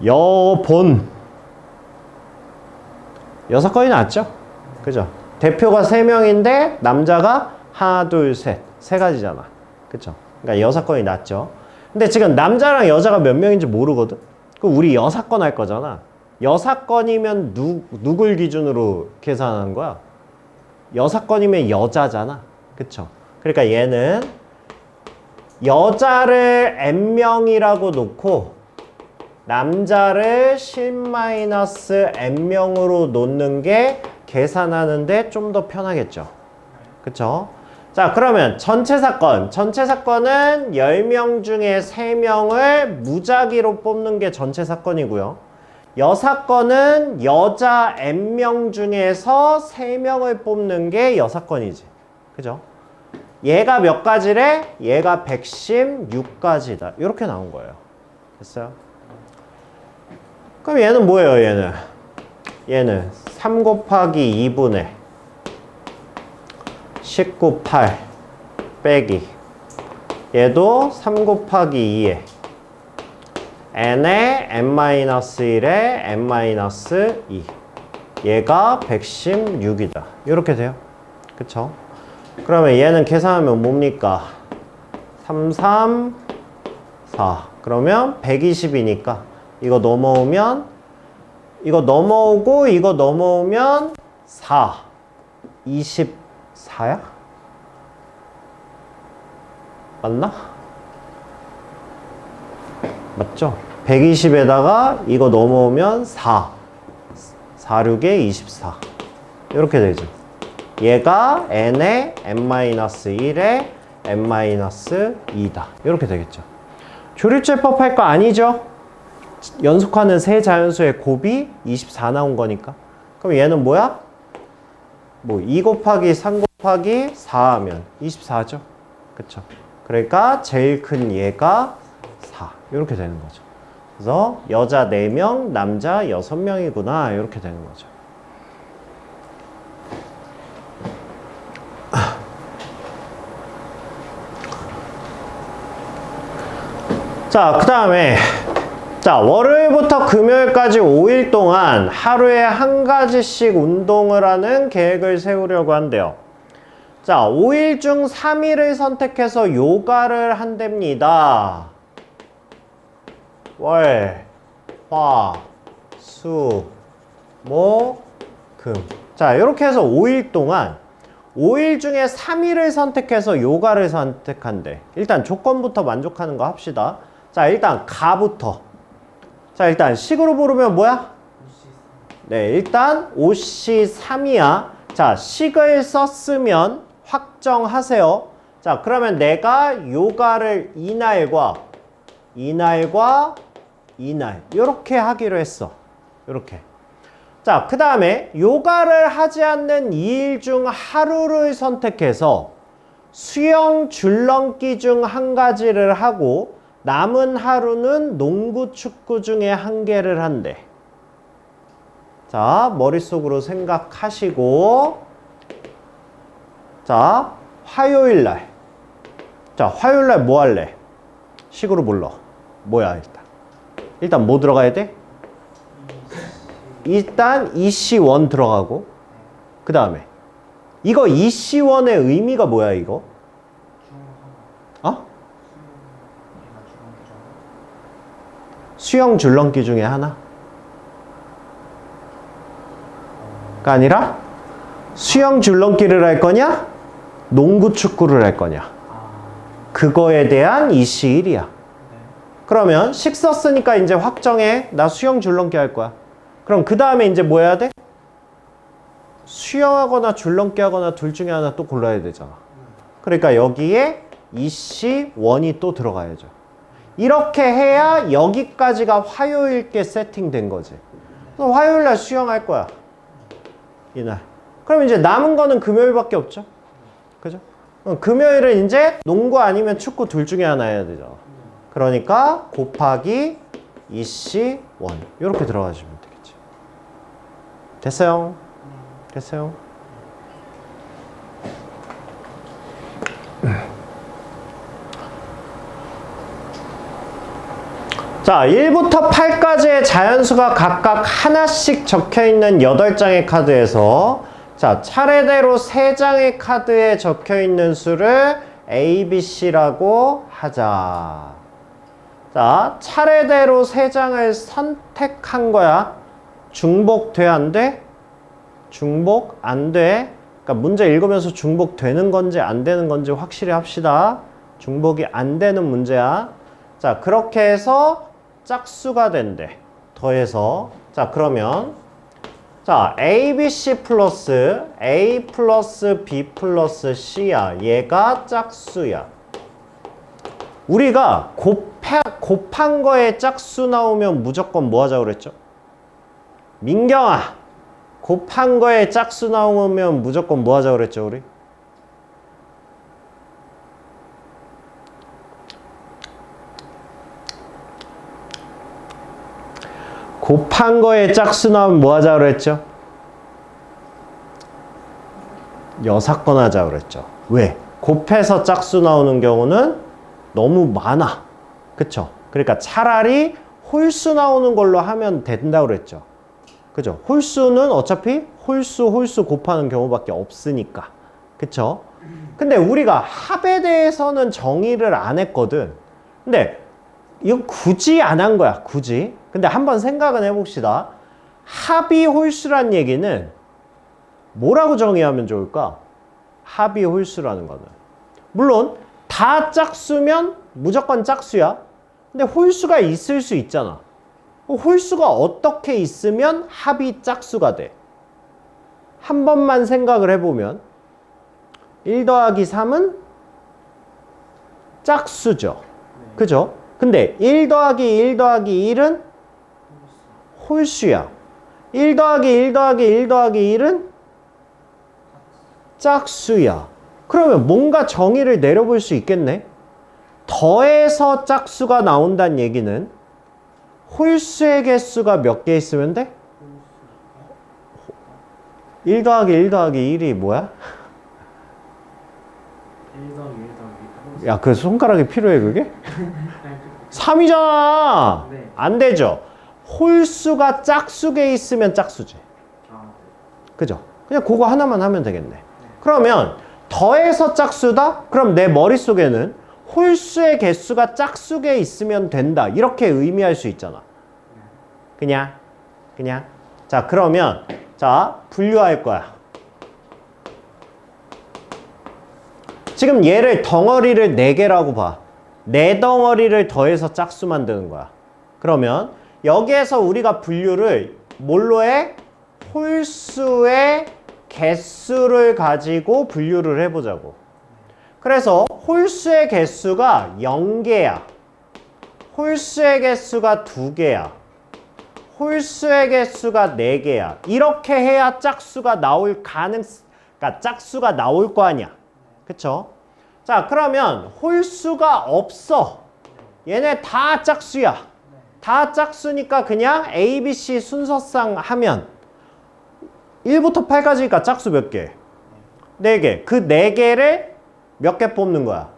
여본. 여사건이 낫죠? 그죠? 대표가 3명인데 남자가 하나, 둘, 셋. 3가지잖아. 그쵸? 그러니까 여사건이 낫죠. 근데 지금 남자랑 여자가 몇 명인지 모르거든? 그럼 우리 여사건 할 거잖아. 여사건이면 누굴 기준으로 계산하는 거야? 여사건이면 여자잖아. 그쵸? 그러니까 얘는 여자를 n명이라고 놓고 남자를 10-n명으로 놓는 게 계산하는데 좀 더 편하겠죠. 그쵸? 자, 그러면 전체 사건은 10명 중에 3명을 무작위로 뽑는 게 전체 사건이고요. 여사건은 여자 n명 중에서 3명을 뽑는 게 여사건이지. 그죠? 얘가 몇 가지래? 얘가 116가지다. 이렇게 나온 거예요. 됐어요? 그럼 얘는 뭐예요, 얘는 3 곱하기 2분의 19, 8 빼기 얘도 3 곱하기 2에 n에 n-1에 n-2 얘가 116이다. 이렇게 돼요. 그쵸? 그러면 얘는 계산하면 뭡니까? 3, 3, 4 그러면 120이니까 이거 넘어오면 이거 넘어오고 이거 넘어오면 4 24야? 맞나? 맞죠? 120에다가 이거 넘어오면 4 4, 6에 24 이렇게 되죠. 얘가 n의 n-1의 n-2다. 이렇게 되겠죠. 조립제법 할 거 아니죠? 연속하는 세 자연수의 곱이 24 나온 거니까. 그럼 얘는 뭐야? 뭐 2 곱하기 3 곱하기 4 하면 24죠. 그쵸? 그러니까 제일 큰 얘가 4. 이렇게 되는 거죠. 그래서 여자 4명, 남자 6명이구나. 이렇게 되는 거죠. 자, 그 다음에 자, 월요일부터 금요일까지 5일 동안 하루에 한 가지씩 운동을 하는 계획을 세우려고 한대요. 자, 5일 중 3일을 선택해서 요가를 한답니다. 월, 화, 수, 목, 금. 자, 이렇게 해서 5일 동안 5일 중에 3일을 선택해서 요가를 선택한대. 일단 조건부터 만족하는 거 합시다. 자, 일단 가부터. 자, 일단 식으로 부르면 뭐야? 네, 일단 5C3이야. 자, 식을 썼으면 확정하세요. 자, 그러면 내가 요가를 이날과 이날 이렇게 하기로 했어. 이렇게. 자, 그 다음에 요가를 하지 않는 2일 중 하루를 선택해서 수영, 줄넘기 중 한 가지를 하고 남은 하루는 농구, 축구 중에 한 개를 한대. 자, 머릿속으로 생각하시고 자, 화요일날. 자, 화요일날 뭐 할래? 식으로 불러. 뭐야, 일단 뭐 들어가야 돼? 일단 EC1 들어가고 그 다음에 이거 EC1의 의미가 뭐야, 이거? 어? 수영 줄넘기 중에 하나? 가 아니라 수영 줄넘기를 할 거냐? 농구 축구를 할 거냐? 그거에 대한 EC1이야. 그러면 식 썼으니까 이제 확정해. 나 수영 줄넘기 할 거야. 그럼 그 다음에 이제 뭐 해야 돼? 수영하거나 줄넘기 하거나 둘 중에 하나 또 골라야 되잖아. 그러니까 여기에 EC1이 또 들어가야죠. 이렇게 해야 여기까지가 화요일께 세팅된 거지. 그래서 화요일날 수영할 거야. 이날. 그럼 이제 남은 거는 금요일밖에 없죠. 그죠? 금요일은 이제 농구 아니면 축구 둘 중에 하나 해야 되잖아. 그러니까 곱하기 EC1 이렇게 들어가시면 되겠지. 됐어요? 됐어요? 자, 1부터 8까지의 자연수가 각각 하나씩 적혀있는 8장의 카드에서 자, 차례대로 3장의 카드에 적혀있는 수를 A, B, C라고 하자. 자, 차례대로 3장을 선택한 거야. 중복 돼, 안 돼? 중복 안 돼. 그러니까 문제 읽으면서 중복 되는 건지 안 되는 건지 확실히 합시다. 중복이 안 되는 문제야. 자, 그렇게 해서 짝수가 된대. 더해서. 자, 그러면 자, A, B, C 플러스 A 플러스 B 플러스 C야. 얘가 짝수야. 우리가 곱한 거에 짝수 나오면 무조건 뭐 하자고 그랬죠? 민경아, 곱한 거에 짝수 나오면 무조건 뭐 하자고 그랬죠, 우리? 곱한 거에 짝수 나오면 뭐 하자고 그랬죠? 여사건 하자고 그랬죠. 왜? 곱해서 짝수 나오는 경우는 너무 많아. 그쵸? 그러니까 차라리 홀수 나오는 걸로 하면 된다고 그랬죠. 그죠? 홀수는 어차피 홀수 곱하는 경우밖에 없으니까. 그쵸? 근데 우리가 합에 대해서는 정의를 안 했거든. 근데 이거 굳이 안 한 거야. 굳이. 근데 한번 생각은 해봅시다. 합이 홀수란 얘기는 뭐라고 정의하면 좋을까? 합이 홀수라는 거는. 물론 다 짝수면 무조건 짝수야. 근데 홀수가 있을 수 있잖아. 홀수가 어떻게 있으면 합이 짝수가 돼? 한 번만 생각을 해보면 1 더하기 3은 짝수죠. 그죠? 근데 1 더하기 1 더하기 1은 홀수야. 1 더하기 1 더하기 1 더하기 1은 짝수야. 그러면 뭔가 정의를 내려볼 수 있겠네. 더해서 짝수가 나온다는 얘기는 홀수의 개수가 몇 개 있으면 돼? 1 더하기 1 더하기 1이 뭐야? 1 더하기 1 더하기 야, 그 손가락이 필요해 그게? 3이잖아. 네. 안 되죠. 홀수가 짝수에 있으면 짝수지. 그죠? 그냥 그거 하나만 하면 되겠네. 그러면 더해서 짝수다? 그럼 내 머릿속에는 홀수의 개수가 짝수에 있으면 된다. 이렇게 의미할 수 있잖아. 그냥. 자, 그러면 자, 분류할 거야. 지금 얘를 덩어리를 4개라고 봐. 4덩어리를 더해서 짝수 만드는 거야. 그러면 여기에서 우리가 분류를 뭘로 해? 홀수의 개수를 가지고 분류를 해보자고. 그래서 홀수의 개수가 0개야. 홀수의 개수가 2개야. 홀수의 개수가 4개야. 이렇게 해야 짝수가 나올 그러니까 짝수가 나올 거 아니야. 그쵸? 자, 그러면 홀수가 없어. 얘네 다 짝수야. 다 짝수니까 그냥 A, B, C 순서상 하면 1부터 8까지니까 짝수 몇 개? 4개. 그 4개를 몇 개 뽑는 거야?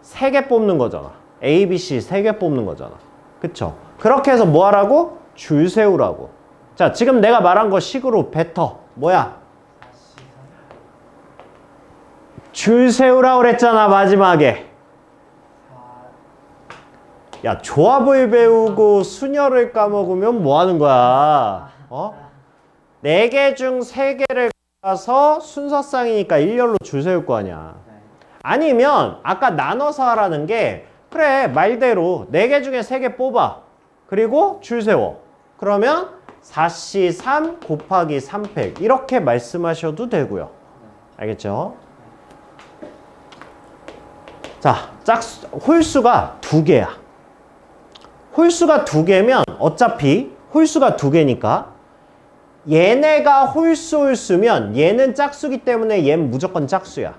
3개 뽑는 거잖아. A, B, C 3개 뽑는 거잖아. 그쵸? 그렇게 해서 뭐 하라고? 줄 세우라고. 자, 지금 내가 말한 거 식으로 뱉어. 뭐야? 줄 세우라고 그랬잖아, 마지막에. 야, 조합을 배우고 순열을 까먹으면 뭐 하는 거야? 4개 중 3개를 가서 순서상이니까 일렬로 줄 세울 거 아니야. 아니면 아까 나눠서 하라는 게 그래, 말대로 4개 중에 3개 뽑아. 그리고 줄 세워. 그러면 4C 3 곱하기 3팩 이렇게 말씀하셔도 되고요. 알겠죠? 자, 홀수가 2개야. 홀수가 2개면 어차피 홀수가 2개니까 얘네가 홀수면 얘는 짝수기 때문에 얘는 무조건 짝수야.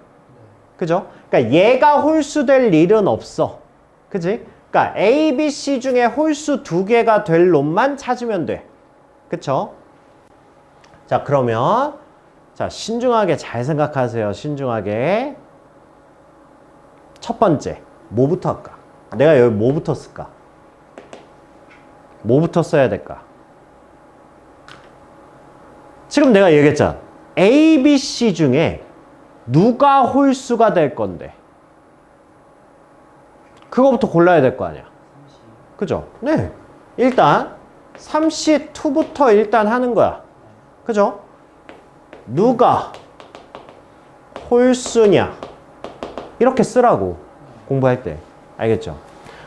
그죠? 그러니까 얘가 홀수 될 일은 없어. 그지? 그러니까 A, B, C 중에 홀수 2개가 될 놈만 찾으면 돼. 그쵸? 자, 그러면 자, 신중하게 잘 생각하세요. 신중하게. 첫 번째, 뭐부터 할까? 내가 여기 뭐부터 쓸까? 뭐부터 써야 될까? 지금 내가 얘기했잖아. A, B, C 중에 누가 홀수가 될 건데 그거부터 골라야 될 거 아니야. 그죠? 네. 일단 3C2부터 일단 하는 거야. 그죠? 누가 홀수냐 이렇게 쓰라고 공부할 때. 알겠죠?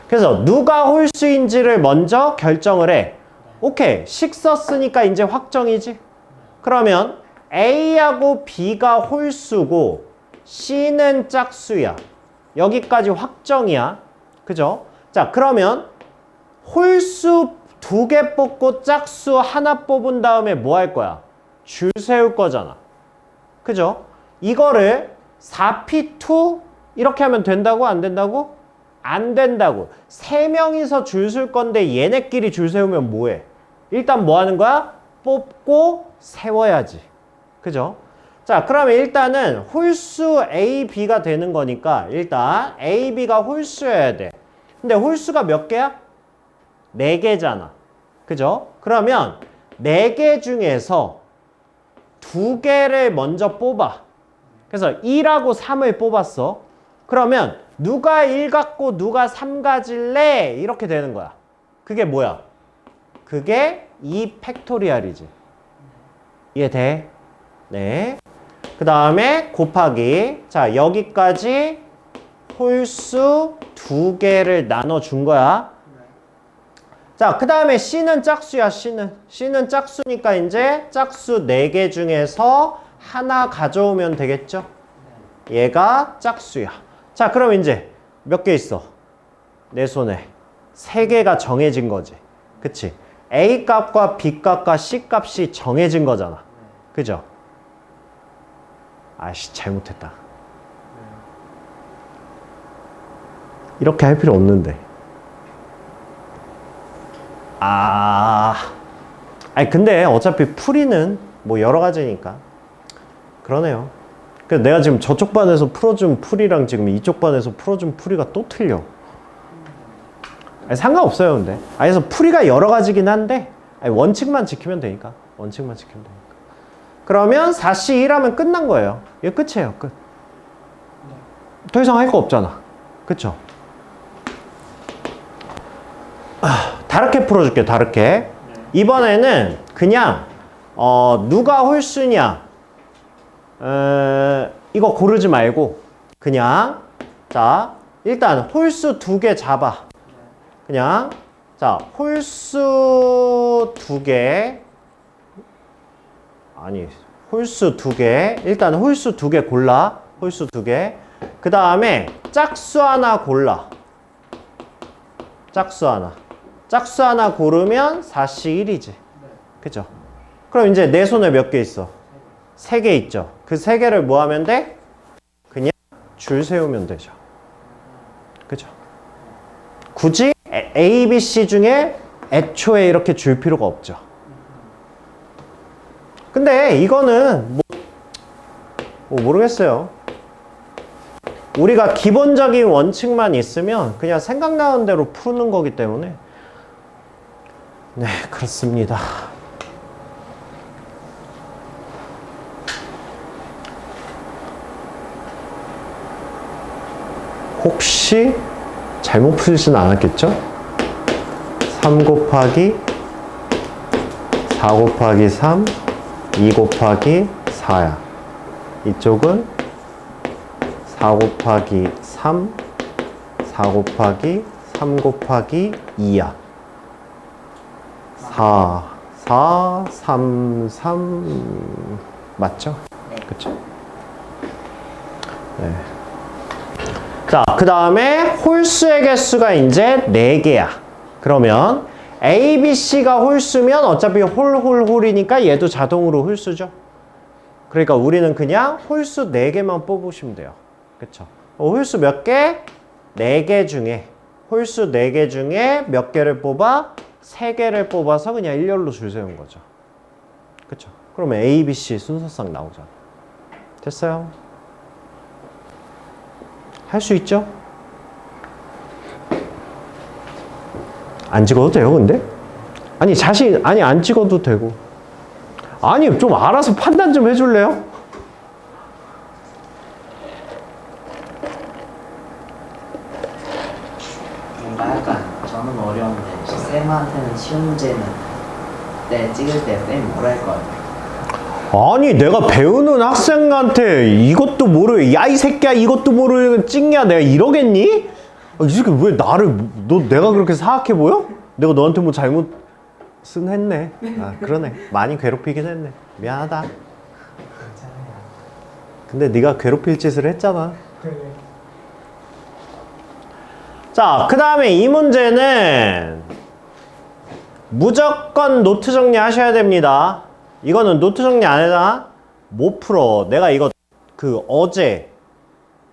그래서 누가 홀수인지를 먼저 결정을 해. 오케이. 식 썼으니까 이제 확정이지. 그러면 A하고 B가 홀수고 C는 짝수야. 여기까지 확정이야. 그죠? 자, 그러면 홀수 2개 뽑고 짝수 하나 뽑은 다음에 뭐 할 거야? 줄 세울 거잖아. 그죠? 이거를 4P2 이렇게 하면 된다고? 안 된다고? 안 된다고. 3명이서 줄 쓸 건데 얘네끼리 줄 세우면 뭐해? 일단 뭐 하는 거야? 뽑고 세워야지. 그죠? 자, 그러면 일단은 홀수 A, B가 되는 거니까 일단 A, B가 홀수여야 돼. 근데 홀수가 몇 개야? 4개잖아. 그죠? 그러면 4개 중에서 2개를 먼저 뽑아. 그래서 2하고 3을 뽑았어. 그러면 누가 1 갖고 누가 3 가질래? 이렇게 되는 거야. 그게 뭐야? 그게 2 팩토리얼이지. 이해돼? 네. 그 다음에 곱하기. 자, 여기까지 홀수 2개를 나눠준 거야. 자, 그 다음에 C는 짝수야, C는 짝수니까 이제 짝수 4개 중에서 하나 가져오면 되겠죠? 얘가 짝수야. 자, 그럼 이제 몇 개 있어? 내 손에 3개가 정해진 거지. 그치? A 값과 B 값과 C 값이 정해진 거잖아. 그죠? 아씨, 잘못했다. 이렇게 할 필요 없는데. 아니 근데 어차피 풀이는 뭐 여러 가지니까 그러네요. 그래서 내가 지금 저쪽 반에서 풀어준 풀이랑 지금 이쪽 반에서 풀어준 풀이가 또 틀려. 아니, 상관없어요 근데. 그래서 풀이가 여러 가지긴 한데 아니, 원칙만 지키면 되니까. 원칙만 지키면 되니까. 그러면 4C1 하면 끝난 거예요. 이게 끝이에요. 끝. 더 이상 할 거 없잖아. 그쵸? 다르게 풀어줄게요. 다르게. 이번에는 그냥 누가 홀수냐 이거 고르지 말고 그냥 자 일단 홀수 2개 잡아. 그냥 자 홀수 2개 아니 홀수 2개 일단 홀수 2개 골라. 홀수 2개 그 다음에 짝수 하나 골라. 짝수 하나 고르면 4C1이지. 그죠? 그럼 이제 내 손에 몇 개 있어? 3개 있죠. 그 3개를 뭐 하면 돼? 그냥 줄 세우면 되죠. 그죠? 굳이 A, B, C 중에 애초에 이렇게 줄 필요가 없죠. 근데 이거는 뭐 모르겠어요. 우리가 기본적인 원칙만 있으면 그냥 생각나는 대로 푸는 거기 때문에 네, 그렇습니다. 혹시 잘못 풀진 않았겠죠? 3 곱하기 4 곱하기 3 2 곱하기 4야. 이쪽은 4 곱하기 3 4 곱하기 3 곱하기 2야. 4 3 3 맞죠? 네. 그쵸? 네. 자, 그 다음에 홀수의 개수가 이제 4개야. 그러면 A, B, C가 홀수면 어차피 홀이니까 얘도 자동으로 홀수죠. 그러니까 우리는 그냥 홀수 4개만 뽑으시면 돼요. 그쵸? 홀수 몇 개? 4개 중에 홀수 4개 중에 몇 개를 뽑아? 3개를 뽑아서 그냥 일렬로 줄 세운 거죠. 그쵸? 그러면 A, B, C 순서상 나오잖아. 됐어요? 할 수 있죠? 안 찍어도 돼요, 근데? 아니, 안 찍어도 되고. 아니, 좀 알아서 판단 좀 해줄래요? 뭔가 약간 저는 어려운데 쌤한테는 쉬운 문제는 네 찍을 때 쌤이 뭐라 할 것 같아요? 아니, 내가 배우는 학생한테 이것도 모르, 야, 이 새끼야, 이것도 모르는 찍냐, 내가 이러겠니? 이 새끼 왜 내가 그렇게 사악해 보여? 내가 너한테 뭐 잘못은 했네. 그러네. 많이 괴롭히긴 했네. 미안하다. 근데 네가 괴롭힐 짓을 했잖아. 자, 그 다음에 이 문제는 무조건 노트 정리하셔야 됩니다. 이거는 노트 정리 안 해나? 못 풀어. 내가 이거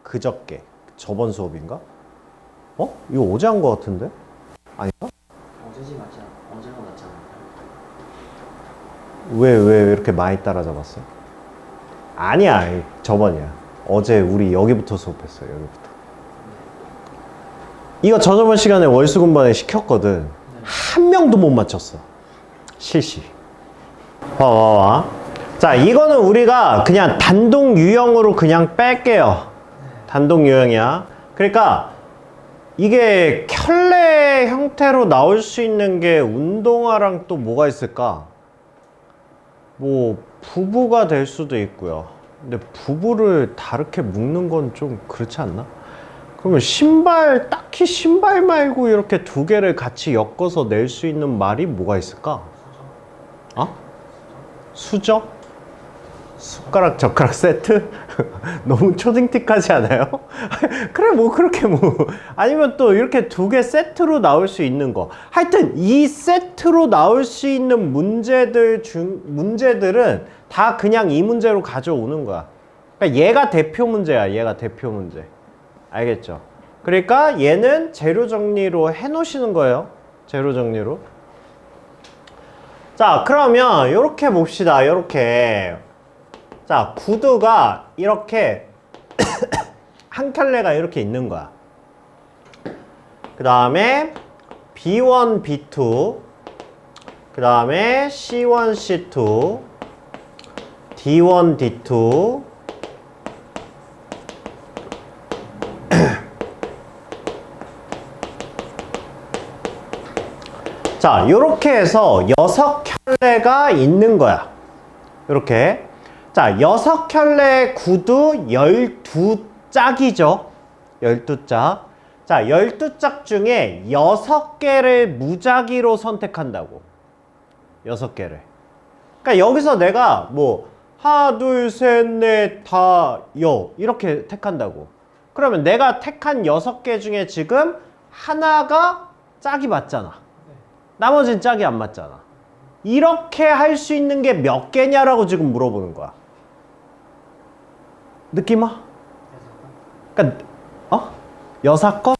그저께 저번 수업인가? 이거 어제 한 거 같은데? 아닌가? 어제지 맞지 않아? 어제가 맞지 않을까? 왜 이렇게 많이 따라잡았어? 아니야, 저번이야. 어제 우리 여기부터 수업했어요. 여기부터. 이거 저번 시간에 월수금반에 시켰거든. 한 명도 못 맞췄어. 실시. 와. 자, 이거는 우리가 그냥 단독 유형으로 그냥 뺄게요. 단독 유형이야. 그러니까 이게 켤레 형태로 나올 수 있는 게 운동화랑 또 뭐가 있을까? 뭐 부부가 될 수도 있고요. 근데 부부를 다르게 묶는 건 좀 그렇지 않나? 그러면 신발, 딱히 신발 말고 이렇게 두 개를 같이 엮어서 낼 수 있는 말이 뭐가 있을까? 어? 수저? 숟가락, 젓가락 세트? 너무 초딩틱하지 않아요? 그래, 뭐, 그렇게 뭐. 아니면 또 이렇게 두 개 세트로 나올 수 있는 거. 하여튼, 이 세트로 나올 수 있는 문제들은 다 그냥 이 문제로 가져오는 거야. 그러니까 얘가 대표 문제야, 얘가 대표 문제. 알겠죠? 그러니까 얘는 재료 정리로 해 놓으시는 거예요. 재료 정리로. 자, 그러면 이렇게 봅시다. 이렇게. 자, 구두가 이렇게 한 켤레가 이렇게 있는 거야. 그 다음에 B1, B2, 그 다음에 C1, C2, D1, D2, 자, 요렇게 해서 6켤레가 있는 거야. 요렇게. 자, 6켤레 구두 12짝이죠. 12짝. 자, 12짝 중에 6개를 무작위로 선택한다고. 6개를. 그러니까 여기서 내가 뭐 하나, 둘, 셋, 넷, 다, 이렇게 택한다고. 그러면 내가 택한 6개 중에 지금 하나가 짝이 맞잖아. 나머지는 짝이 안 맞잖아. 이렇게 할 수 있는 게 몇 개냐라고 지금 물어보는 거야. 느낌 와? 그러니까 6건?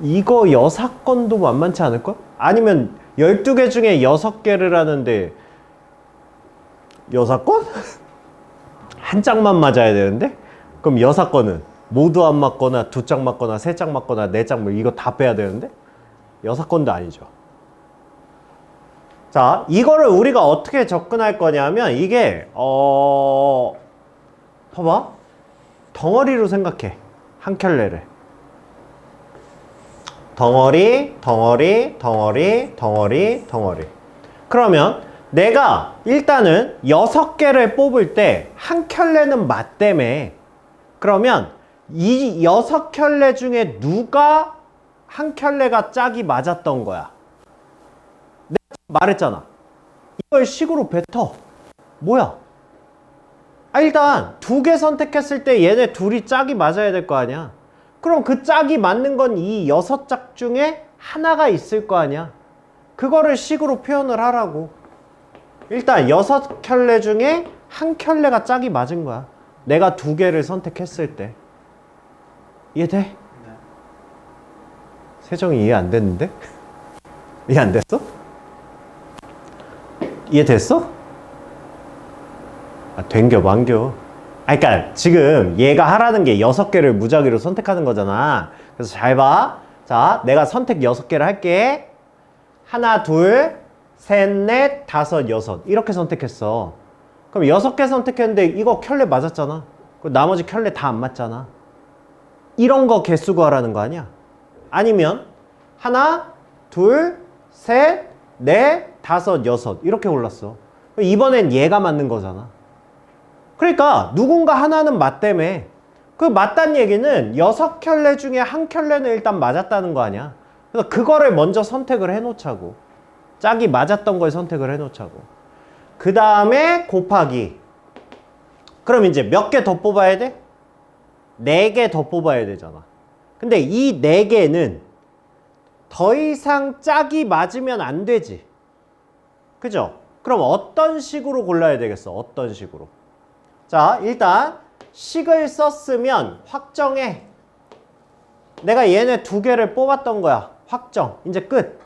이거 6건도 만만치 않을걸? 아니면 12개 중에 6개를 하는데 6건? 한 짝만 맞아야 되는데? 그럼 6건은 모두 안 맞거나 2짝 맞거나 3짝 맞거나 4짝 뭐 이거 다 빼야 되는데? 6건도 아니죠. 자, 이거를 우리가 어떻게 접근할 거냐면 이게 봐봐. 덩어리로 생각해. 한 켤레를. 덩어리, 덩어리, 덩어리, 덩어리, 덩어리. 그러면 내가 일단은 6개를 뽑을 때 한 켤레는 맞다며. 그러면 이 6켤레 중에 누가 한 켤레가 짝이 맞았던 거야. 말했잖아. 이걸 식으로 뱉어. 뭐야? 일단 2개 선택했을 때 얘네 둘이 짝이 맞아야 될 거 아니야. 그럼 그 짝이 맞는 건 이 6짝 중에 하나가 있을 거 아니야. 그거를 식으로 표현을 하라고. 일단 6켤레 중에 한 켤레가 짝이 맞은 거야. 내가 2개를 선택했을 때. 이해돼? 네. 세정이 이해 안 됐는데? 이해 안 됐어? 이해됐어? 된겨 만겨. 그러니까 지금 얘가 하라는 게 6개를 무작위로 선택하는 거잖아. 그래서 잘 봐. 자, 내가 선택 6개를 할게. 하나, 둘, 셋, 넷, 다섯, 여섯. 이렇게 선택했어. 그럼 6개 선택했는데 이거 켤레 맞았잖아. 그럼 나머지 켤레 다 안 맞잖아. 이런 거 개수 구하라는 거 아니야? 아니면 하나, 둘, 셋, 넷, 다섯, 여섯 이렇게 올랐어. 이번엔 얘가 맞는 거잖아. 그러니까 누군가 하나는 맞다며. 그 맞다는 얘기는 6켤레 중에 한 켤레는 일단 맞았다는 거 아니야. 그래서 그거를 먼저 선택을 해놓자고. 짝이 맞았던 걸 선택을 해놓자고. 그 다음에 곱하기. 그럼 이제 몇 개 더 뽑아야 돼? 4개 더 뽑아야 되잖아. 근데 이 4개는 더 이상 짝이 맞으면 안 되지. 그죠? 그럼 어떤 식으로 골라야 되겠어? 어떤 식으로? 자, 일단 식을 썼으면 확정해. 내가 얘네 2개를 뽑았던 거야. 확정. 이제 끝.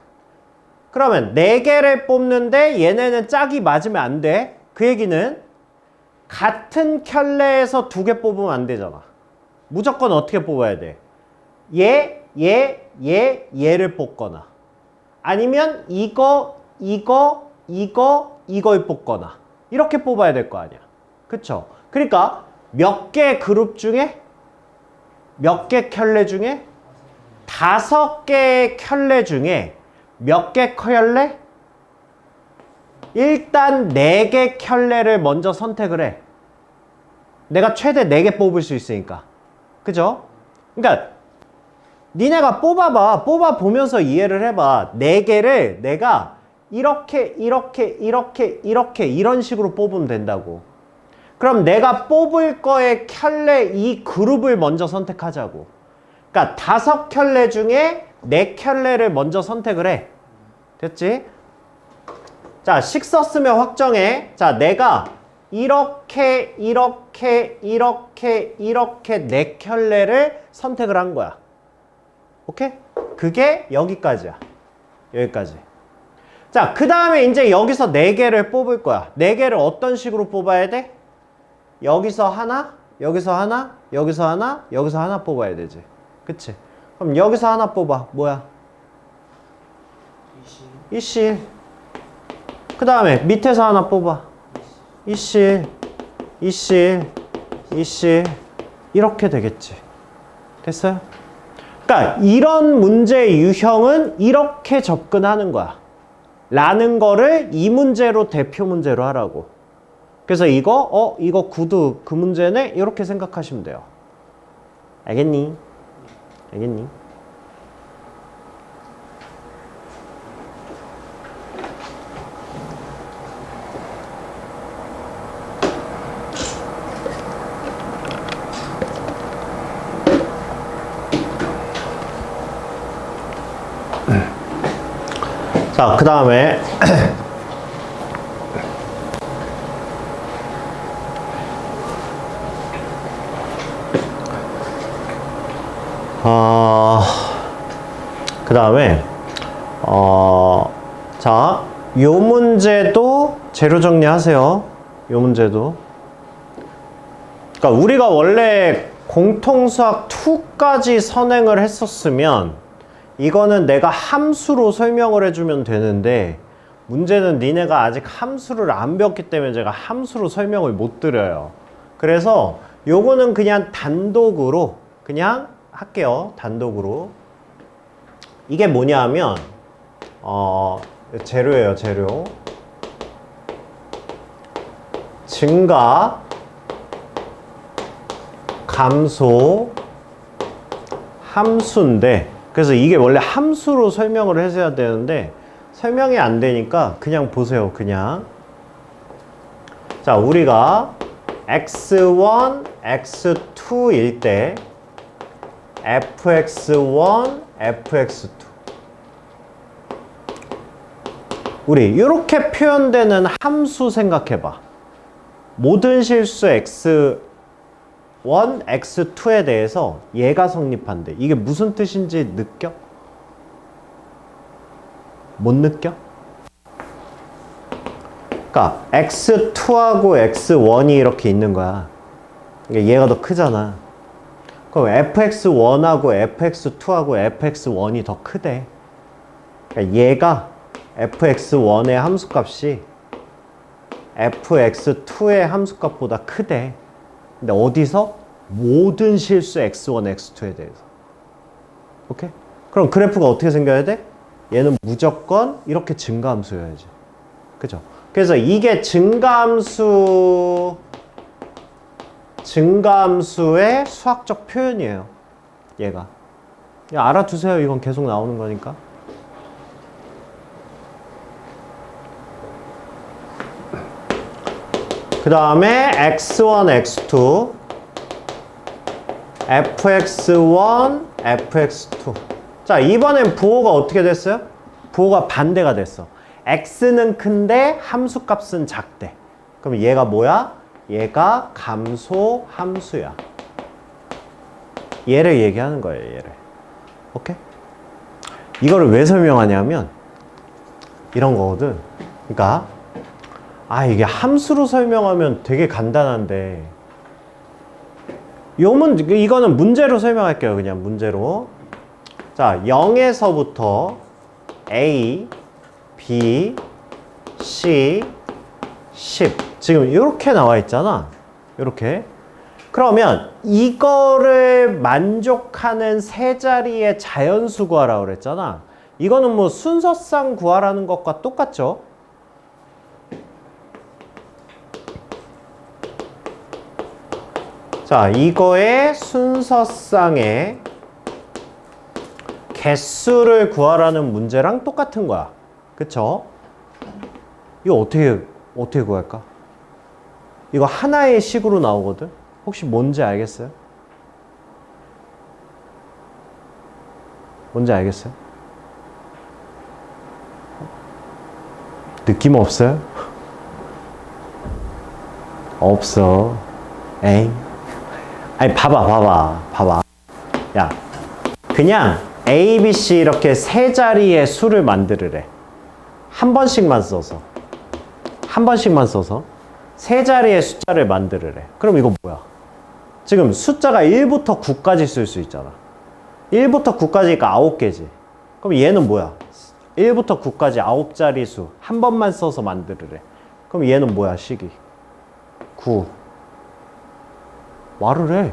그러면 4개를 뽑는데 얘네는 짝이 맞으면 안 돼. 그 얘기는 같은 켤레에서 2개 뽑으면 안 되잖아. 무조건 어떻게 뽑아야 돼? 얘를 뽑거나 아니면 이걸 뽑거나 이렇게 뽑아야 될 거 아니야. 그쵸? 그러니까 몇 개 그룹 중에 몇 개 켤레 중에 5개의 켤레 중에 몇 개 켤레? 일단 4개 켤레를 먼저 선택을 해. 내가 최대 4개 뽑을 수 있으니까. 그죠? 그러니까 니네가 뽑아봐. 뽑아보면서 이해를 해봐. 4개를 내가 이렇게 이런 식으로 뽑으면 된다고. 그럼 내가 뽑을 거의 켤레 이 그룹을 먼저 선택하자고. 그러니까 5켤레 중에 4켤레를 먼저 선택을 해. 됐지? 자, 식 썼으면 확정해. 자, 내가 이렇게 4켤레를 선택을 한 거야. 오케이? 그게 여기까지야. 여기까지. 자, 그 다음에 이제 여기서 4개를 뽑을 거야. 4개를 어떤 식으로 뽑아야 돼? 여기서 하나, 여기서 하나, 여기서 하나, 여기서 하나 뽑아야 되지. 그치? 그럼 여기서 하나 뽑아. 뭐야? 이씨. 그 다음에 밑에서 하나 뽑아. 이씨. 이렇게 되겠지. 됐어요? 그러니까 이런 문제의 유형은 이렇게 접근하는 거야. 라는 거를 이 문제로 대표 문제로 하라고. 그래서 이거 구두 그 문제네? 이렇게 생각하시면 돼요. 알겠니? 알겠니? 자, 그 다음에 그 다음에 자, 요 문제도 재료 정리하세요. 요 문제도. 그러니까 우리가 원래 공통수학 2까지 선행을 했었으면 이거는 내가 함수로 설명을 해주면 되는데 문제는 니네가 아직 함수를 안 배웠기 때문에 제가 함수로 설명을 못 드려요. 그래서 요거는 그냥 단독으로 그냥 할게요. 단독으로. 이게 뭐냐 하면 재료예요. 재료. 증가, 감소, 함수인데 그래서 이게 원래 함수로 설명을 해줘야 되는데 설명이 안 되니까 그냥 보세요. 그냥. 자, 우리가 x1, x2일 때 fx1, fx2 우리 이렇게 표현되는 함수 생각해봐. 모든 실수 x1, x2에 대해서 얘가 성립한대. 이게 무슨 뜻인지 느껴? 못 느껴? 그러니까 x2하고 x1이 이렇게 있는 거야. 그러니까 얘가 더 크잖아. 그럼 fx1하고 fx2하고 fx1이 더 크대. 그러니까 얘가 fx1의 함수값이 fx2의 함수값보다 크대. 근데 어디서? 모든 실수 x1, x2에 대해서. 오케이? 그럼 그래프가 어떻게 생겨야 돼? 얘는 무조건 이렇게 증가함수여야지. 그죠? 그래서 이게 증가함수의 수학적 표현이에요. 얘가. 야, 알아두세요. 이건 계속 나오는 거니까. 그 다음에 x1, x2 fx1, fx2 자, 이번엔 부호가 어떻게 됐어요? 부호가 반대가 됐어. x는 큰데 함수값은 작대. 그럼 얘가 뭐야? 얘가 감소 함수야. 얘를 얘기하는 거예요. 얘를. 오케이? 이거를 왜 설명하냐면 이런 거거든. 그러니까 이게 함수로 설명하면 되게 간단한데 이거는 문제로 설명할게요. 그냥 문제로. 자, 0에서부터 A, B, C, 10 지금 이렇게 나와 있잖아. 이렇게. 그러면 이거를 만족하는 세 자리의 자연수 구하라고 그랬잖아. 이거는 뭐 순서상 구하라는 것과 똑같죠? 자, 이거의 순서상의 개수를 구하라는 문제랑 똑같은 거야. 그쵸? 이거 어떻게 구할까? 이거 하나의 식으로 나오거든? 혹시 뭔지 알겠어요? 뭔지 알겠어요? 느낌 없어요? 없어. 에이. 아니, 봐봐. 야, 그냥 A, B, C 이렇게 세 자리의 수를 만들으래. 한 번씩만 써서 세 자리의 숫자를 만들으래. 그럼 이거 뭐야? 지금 숫자가 1부터 9까지 쓸 수 있잖아. 1부터 9까지니까 9개지. 그럼 얘는 뭐야? 1부터 9까지 9자리 수 한 번만 써서 만들으래. 그럼 얘는 뭐야? 식이 9. 말을 해.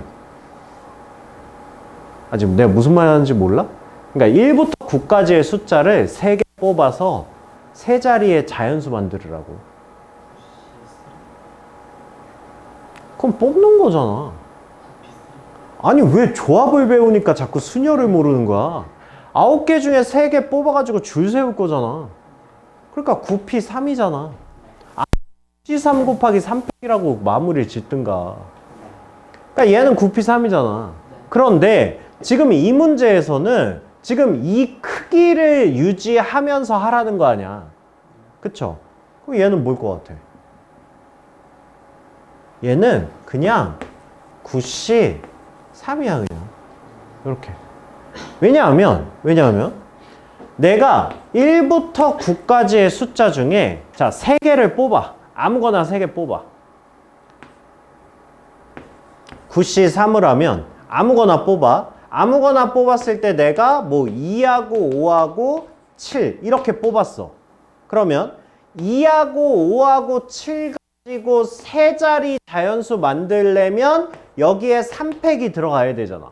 아, 지금 내가 무슨 말 하는지 몰라? 그러니까 1부터 9까지의 숫자를 3개 뽑아서 세 자리의 자연수 만들으라고. 그럼 뽑는 거잖아. 아니, 왜 조합을 배우니까 자꾸 순열을 모르는 거야? 9개 중에 3개 뽑아가지고 줄 세울 거잖아. 그러니까 9p 3이잖아. 3 곱하기 3p라고 마무리를 짓든가. 그러니까 얘는 9p 3이잖아. 그런데 지금 이 문제에서는 지금 이 크기를 유지하면서 하라는 거 아니야. 그쵸? 그럼 얘는 뭘 것 같아? 얘는 그냥 9c 3이야, 그냥. 이렇게. 왜냐하면 내가 1부터 9까지의 숫자 중에 자, 3개를 뽑아. 아무거나 3개 뽑아. 9c 3을 하면 아무거나 뽑아. 아무거나 뽑았을 때 내가 뭐 2하고 5하고 7 이렇게 뽑았어. 그러면 2하고 5하고 7 가지고 세 자리 자연수 만들려면 여기에 3팩이 들어가야 되잖아.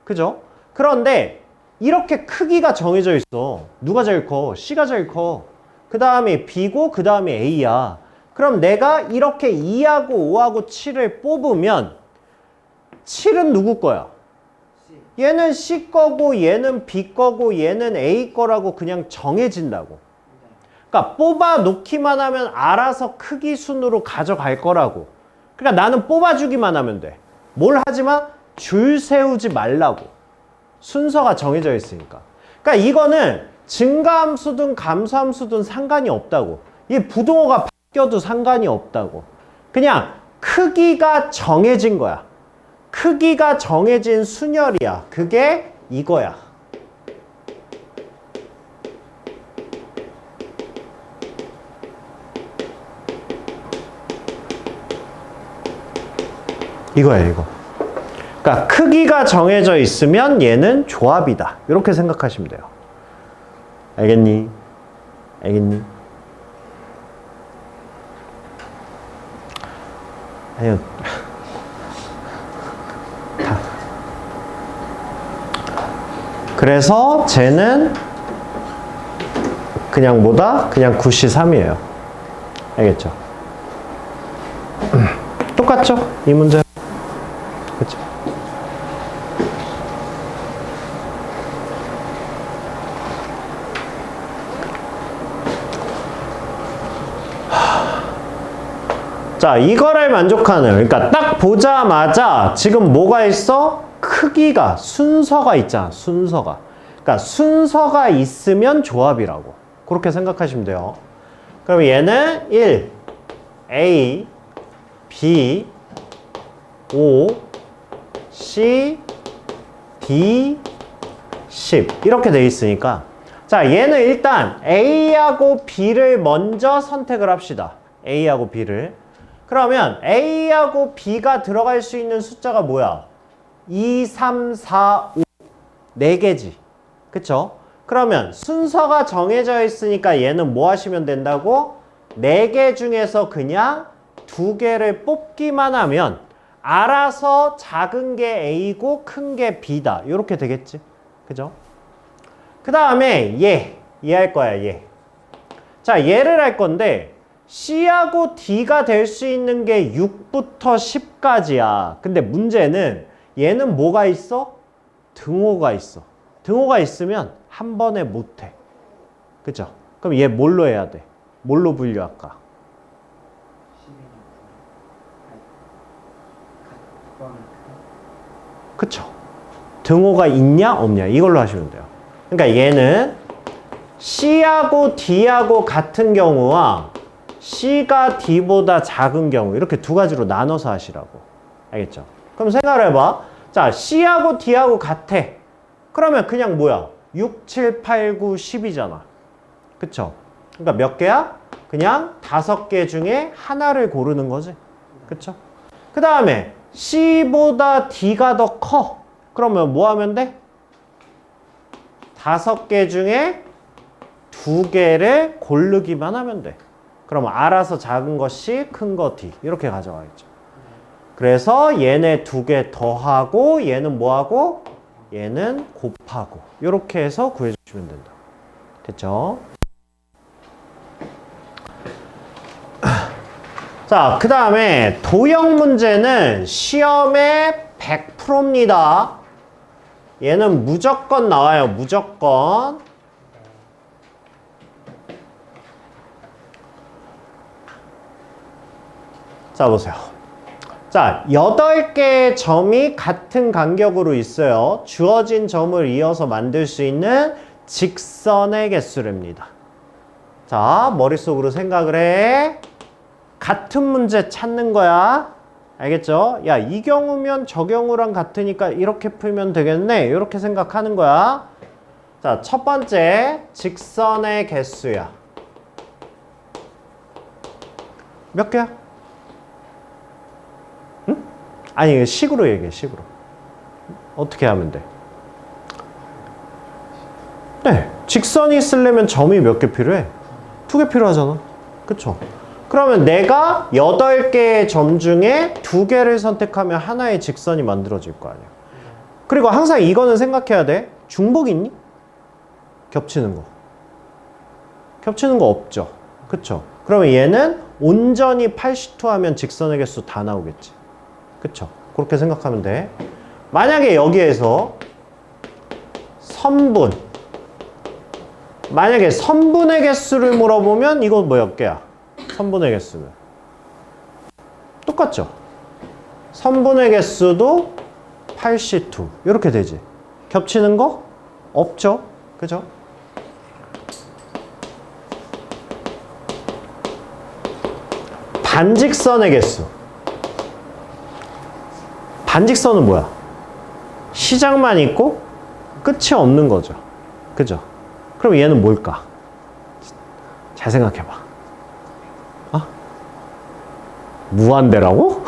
그죠? 그런데 이렇게 크기가 정해져 있어. 누가 제일 커? C가 제일 커. 그 다음에 B고 그 다음에 A야. 그럼 내가 이렇게 2하고 5하고 7을 뽑으면 7은 누구 거야? 얘는 C 거고 얘는 B 거고 얘는 A 거라고 그냥 정해진다고. 그러니까 뽑아 놓기만 하면 알아서 크기 순으로 가져갈 거라고. 그러니까 나는 뽑아주기만 하면 돼. 뭘 하지 마? 줄 세우지 말라고. 순서가 정해져 있으니까. 그러니까 이거는 증가함수든 감소함수든 상관이 없다고. 이 부동호가 바뀌어도 상관이 없다고. 그냥 크기가 정해진 거야. 크기가 정해진 순열이야. 그게 이거야. 이거야, 이거. 그러니까 크기가 정해져 있으면 얘는 조합이다. 이렇게 생각하시면 돼요. 알겠니? 알겠니? 아니요. 그래서 쟤는 그냥 뭐다? 그냥 9c3이에요. 알겠죠? 똑같죠? 이 문제. 그렇죠? 자, 이거를 만족하는, 그러니까 딱 보자마자 지금 뭐가 있어? 크기가, 순서가 있잖아, 순서가. 그러니까 순서가 있으면 조합이라고. 그렇게 생각하시면 돼요. 그럼 얘는 1, A, B, O, C, D, 10 이렇게 돼 있으니까 자, 얘는 일단 A하고 B를 먼저 선택을 합시다. A하고 B를. 그러면 A하고 B가 들어갈 수 있는 숫자가 뭐야? 2, 3, 4, 5 4개지. 그쵸? 그러면 순서가 정해져 있으니까 얘는 뭐 하시면 된다고? 4개 중에서 그냥 2개를 뽑기만 하면 알아서 작은 게 A고 큰 게 B다. 이렇게 되겠지. 그죠? 그 다음에 얘 할 거야, 얘. 자, 얘를 할 건데 C하고 D가 될 수 있는 게 6부터 10까지야. 근데 문제는 얘는 뭐가 있어? 등호가 있어. 등호가 있으면 한 번에 못해. 그죠? 그럼 얘 뭘로 해야 돼? 뭘로 분류할까? 그쵸? 등호가 있냐 없냐 이걸로 하시면 돼요. 그러니까 얘는 C하고 D하고 같은 경우와 C가 D보다 작은 경우 이렇게 두 가지로 나눠서 하시라고. 알겠죠? 그럼 생각을 해봐. 자, C하고 D하고 같아. 그러면 그냥 뭐야? 6, 7, 8, 9, 10이잖아. 그쵸? 그러니까 몇 개야? 그냥 5개 중에 하나를 고르는 거지. 그쵸? 그 다음에 C보다 D가 더 커. 그러면 뭐 하면 돼? 5개 중에 2개를 고르기만 하면 돼. 그럼 알아서 작은 거 C, 큰 거 D 이렇게 가져가겠죠. 그래서 얘네 2개 더하고 얘는 뭐하고? 얘는 곱하고 이렇게 해서 구해주시면 된다. 됐죠? 자, 그 다음에 도형 문제는 시험에 100%입니다. 얘는 무조건 나와요. 무조건. 자, 보세요. 자, 8개의 점이 같은 간격으로 있어요. 주어진 점을 이어서 만들 수 있는 직선의 개수랍니다. 자, 머릿속으로 생각을 해. 같은 문제 찾는 거야. 알겠죠? 야, 이 경우면 저 경우랑 같으니까 이렇게 풀면 되겠네. 이렇게 생각하는 거야. 자, 첫 번째 직선의 개수야. 몇 개야? 응? 아니, 식으로 얘기해, 식으로. 어떻게 하면 돼? 네, 직선이 쓰려면 점이 몇 개 필요해? 2개 필요하잖아. 그쵸? 그러면 내가 8개의 점 중에 2개를 선택하면 하나의 직선이 만들어질 거 아니야. 그리고 항상 이거는 생각해야 돼. 중복 있니? 겹치는 거. 겹치는 거 없죠. 그쵸? 그러면 얘는 온전히 82 하면 직선의 개수 다 나오겠지. 그쵸? 그렇게 생각하면 돼. 만약에 여기에서 선분. 만약에 선분의 개수를 물어보면 이거 뭐 몇 개야? 선분의 개수는 똑같죠? 선분의 개수도 82 이렇게 되지. 겹치는 거 없죠? 그죠? 반직선의 개수. 반직선은 뭐야? 시작만 있고 끝이 없는 거죠. 그죠? 그럼 얘는 뭘까? 잘 생각해봐. 무한대라고?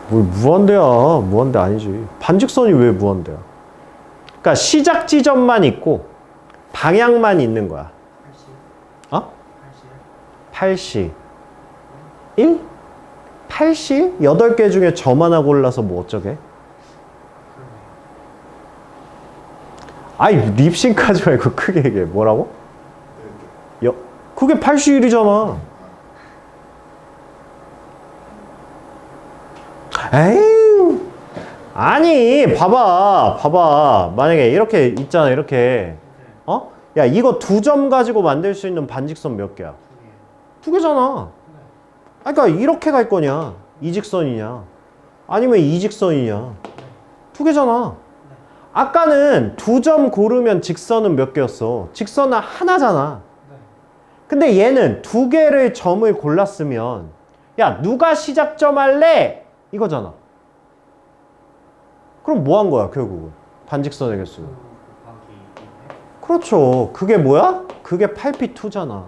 뭘 무한대야. 무한대 아니지. 반직선이 왜 무한대야? 그러니까 시작 지점만 있고 방향만 있는 거야. 80. 1? 80? 8개 중에 점 하나 골라서 뭐 어쩌게? 아이, 립싱크 하지 말고 크게 얘기해. 뭐라고? 그게 81이잖아. 에이, 아니, 봐봐. 만약에 이렇게 있잖아, 이렇게. 야, 이거 2점 가지고 만들 수 있는 반직선 몇 개야? 2개잖아. 그러니까 이렇게 갈 거냐? 이직선이냐? 아니면 이직선이냐? 2개잖아. 아까는 2점 고르면 직선은 몇 개였어? 직선은 하나잖아. 근데 얘는 2개를 점을 골랐으면 야, 누가 시작점 할래? 이거잖아. 그럼 뭐 한 거야, 결국은? 반직선의 개수. 그렇죠. 그게 뭐야? 그게 8p2잖아.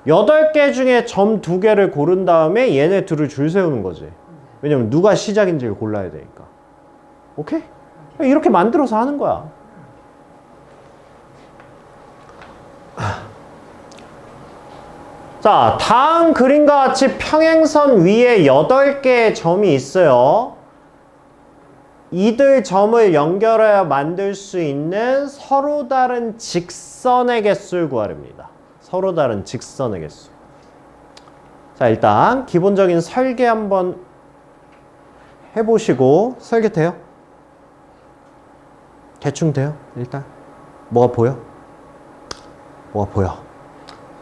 8개 중에 점 2개를 고른 다음에 얘네 둘을 줄 세우는 거지. 왜냐면 누가 시작인지를 골라야 되니까. 오케이? 이렇게 만들어서 하는 거야. 자, 다음 그림과 같이 평행선 위에 8개의 점이 있어요. 이들 점을 연결하여 만들 수 있는 서로 다른 직선의 개수를 구하랍니다. 서로 다른 직선의 개수. 자, 일단 기본적인 설계 한번 해보시고. 설계 돼요? 대충 돼요 일단. 뭐가 보여? 뭐가 보여?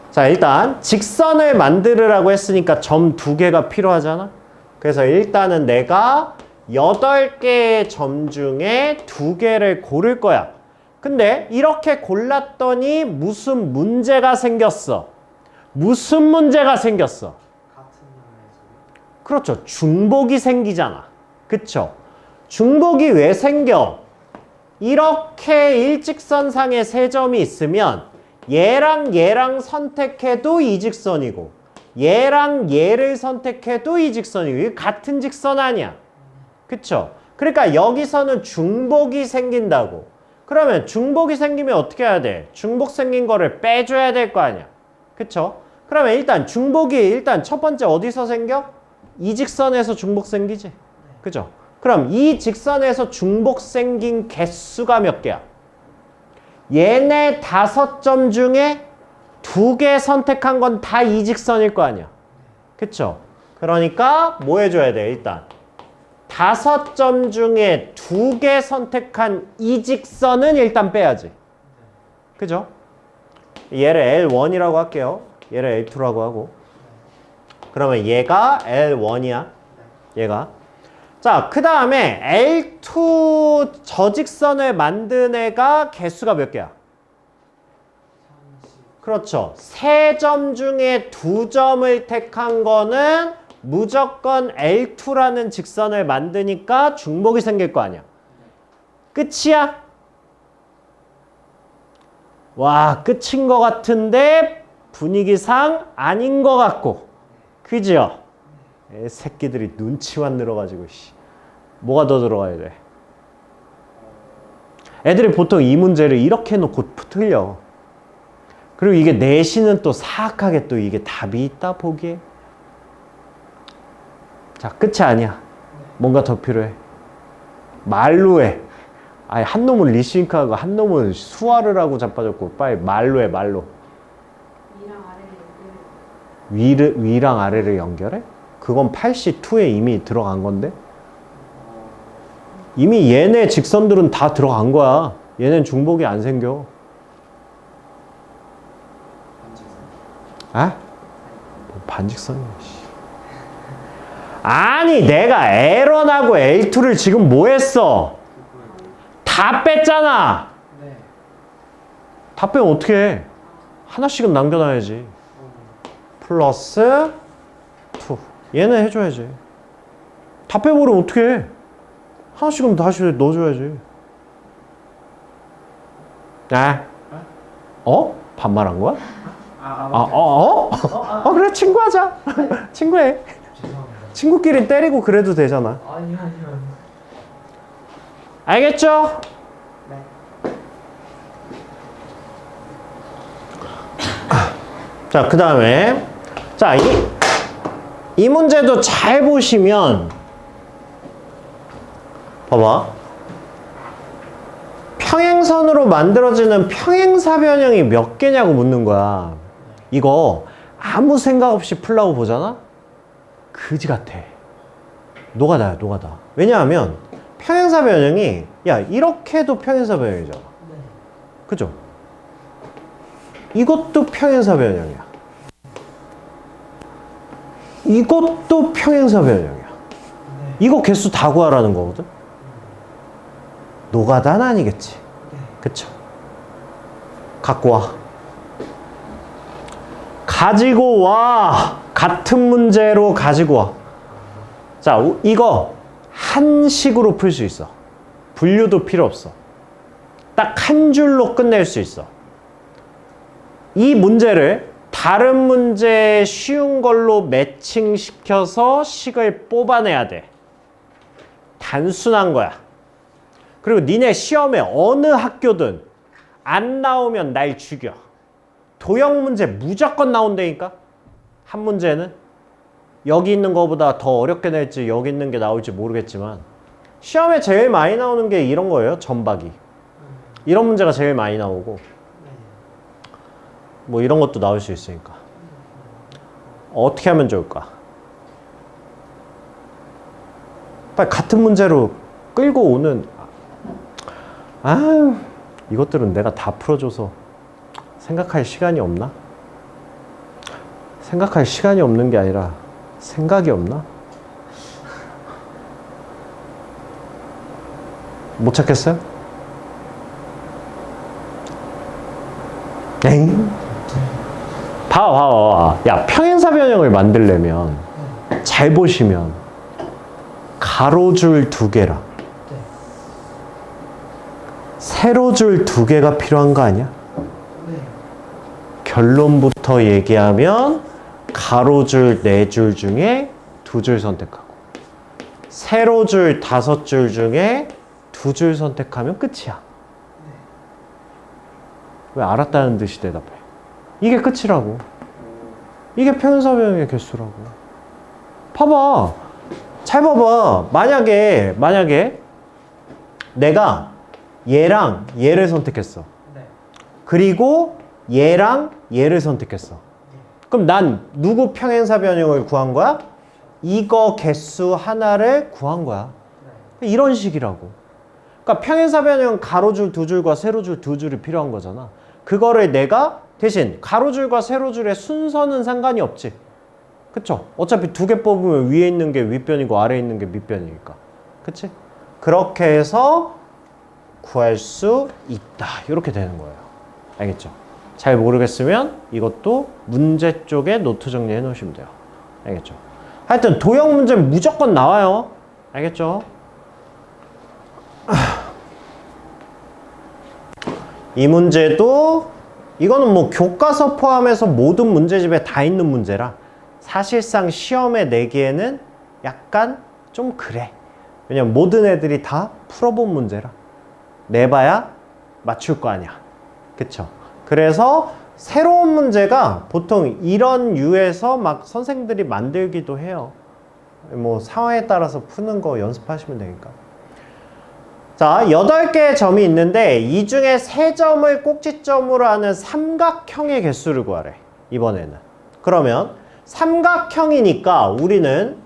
자 일단 직선을 만들으라고 했으니까 점 2개가 필요하잖아. 그래서 일단은 내가 8개의 점 중에 2개를 고를 거야. 근데 이렇게 골랐더니 무슨 문제가 생겼어? 무슨 문제가 생겼어? 같은 놈의 그렇죠. 중복이 생기잖아. 그쵸? 중복이 왜 생겨? 이렇게 일직선상에 3점이 있으면 얘랑 얘랑 선택해도 이직선이고 얘랑 얘를 선택해도 이직선이고 이게 같은 직선 아니야. 그쵸? 그러니까 여기서는 중복이 생긴다고. 그러면 중복이 생기면 어떻게 해야 돼? 중복 생긴 거를 빼줘야 될 거 아니야. 그쵸? 그러면 일단 중복이 일단 첫 번째 어디서 생겨? 이 직선에서 중복 생기지. 그죠? 그럼 이 직선에서 중복 생긴 개수가 몇 개야? 얘네 5점 중에 2개 선택한 건 다 이 직선일 거 아니야. 그쵸? 그러니까 뭐 해줘야 돼? 일단 5점 중에 2개 선택한 이 직선은 일단 빼야지. 그죠? 얘를 L1이라고 할게요. 얘를 L2라고 하고. 그러면 얘가 L1이야. 얘가. 자, 그 다음에 L2 저직선을 만든 애가 개수가 몇 개야? 그렇죠. 3점 중에 2점을 택한 거는 무조건 L2라는 직선을 만드니까 중복이 생길 거 아니야. 끝이야? 와, 끝인 것 같은데 분위기상 아닌 것 같고. 그죠? 애 새끼들이 눈치만 늘어가지고 씨. 뭐가 더 들어가야 돼? 애들이 보통 이 문제를 이렇게 놓고 틀려. 그리고 이게 내신은 또 사악하게 또 이게 답이 있다 보기에. 자, 끝이 아니야. 뭔가 더 필요해. 말로 해. 아니, 한 놈은 리싱크하고 한 놈은 수화를 하고 자빠졌고 빨리 말로 해, 말로. 위랑 아래를 연결해? 그건 8C2에 이미 들어간 건데? 이미 얘네 직선들은 다 들어간 거야. 얘는 중복이 안 생겨. 아? 뭐 반직선이야. 아니 내가 L1하고 L2를 지금 뭐 했어? 다 뺐잖아. 네. 다 빼면 어떻게 해? 하나씩은 남겨놔야지. 플러스 2. 얘는 해줘야지. 다 빼버리면 어떻게 해? 하나씩은 다시 넣어줘야지. 아? 어? 반말한 거야? 그래 친구하자. 친구해. 죄송합니다. 친구끼리 때리고 그래도 되잖아. 아니요. 알겠죠? 네. 자, 그 다음에 자, 이 문제도 잘 보시면 봐봐. 평행선으로 만들어지는 평행사 변형이 몇 개냐고 묻는 거야. 이거 아무 생각 없이 풀라고 보잖아? 그지 같아. 노가다야, 노가다. 왜냐하면 평행사 변형이 야, 이렇게도 평행사 변형이잖아. 네. 그죠? 이것도 평행사 변형이야. 이것도 평행사 변형이야. 네. 이거 개수 다 구하라는 거거든? 노가다는 아니겠지. 네. 그쵸? 갖고 와. 가지고 와. 같은 문제로 가지고 와. 자, 이거 한 식으로 풀 수 있어. 분류도 필요 없어. 딱 한 줄로 끝낼 수 있어. 이 문제를 다른 문제 쉬운 걸로 매칭시켜서 식을 뽑아내야 돼. 단순한 거야. 그리고 니네 시험에 어느 학교든 안 나오면 날 죽여. 도형 문제 무조건 나온다니까? 한 문제는? 여기 있는 거보다 더 어렵게 낼지 여기 있는 게 나올지 모르겠지만 시험에 제일 많이 나오는 게 이런 거예요. 전박이. 이런 문제가 제일 많이 나오고 뭐 이런 것도 나올 수 있으니까. 어떻게 하면 좋을까? 빨리 같은 문제로 끌고 오는 아, 이것들은 내가 다 풀어줘서 생각할 시간이 없나? 생각할 시간이 없는 게 아니라 생각이 없나? 못 찾겠어요? 엥? 봐봐. 야, 평행사 변형을 만들려면 잘 보시면 가로줄 2개랑 네. 세로줄 2개가 필요한 거 아니야? 네. 결론부터 얘기하면 가로줄 4줄 중에 2줄 선택하고 세로줄 5줄 중에 2줄 선택하면 끝이야. 왜 알았다는 듯이 대답해? 이게 끝이라고. 이게 평행사 변형의 개수라고. 봐봐. 잘 봐봐. 만약에 내가 얘랑 얘를 선택했어. 네. 그리고 얘랑 얘를 선택했어. 그럼 난 누구 평행사 변형을 구한 거야? 이거 개수 하나를 구한 거야. 이런 식이라고. 그러니까 평행사 변형은 가로줄 2줄과 세로줄 2줄이 필요한 거잖아. 그거를 내가 대신 가로줄과 세로줄의 순서는 상관이 없지. 그쵸? 어차피 2개 뽑으면 위에 있는 게 윗변이고 아래에 있는 게 밑변이니까. 그치? 그렇게 해서 구할 수 있다. 이렇게 되는 거예요. 알겠죠? 잘 모르겠으면 이것도 문제 쪽에 노트 정리해 놓으시면 돼요. 알겠죠? 하여튼 도형 문제는 무조건 나와요. 알겠죠? 이 문제도 이거는 뭐 교과서 포함해서 모든 문제집에 다 있는 문제라 사실상 시험에 내기에는 약간 좀 그래. 왜냐면 모든 애들이 다 풀어본 문제라 내봐야 맞출 거 아니야. 그쵸? 그래서 새로운 문제가 보통 이런 유에서 막 선생들이 만들기도 해요. 뭐 상황에 따라서 푸는 거 연습하시면 되니까. 자, 8개의 점이 있는데 이 중에 3점을 꼭지점으로 하는 삼각형의 개수를 구하래. 이번에는. 그러면 삼각형이니까 우리는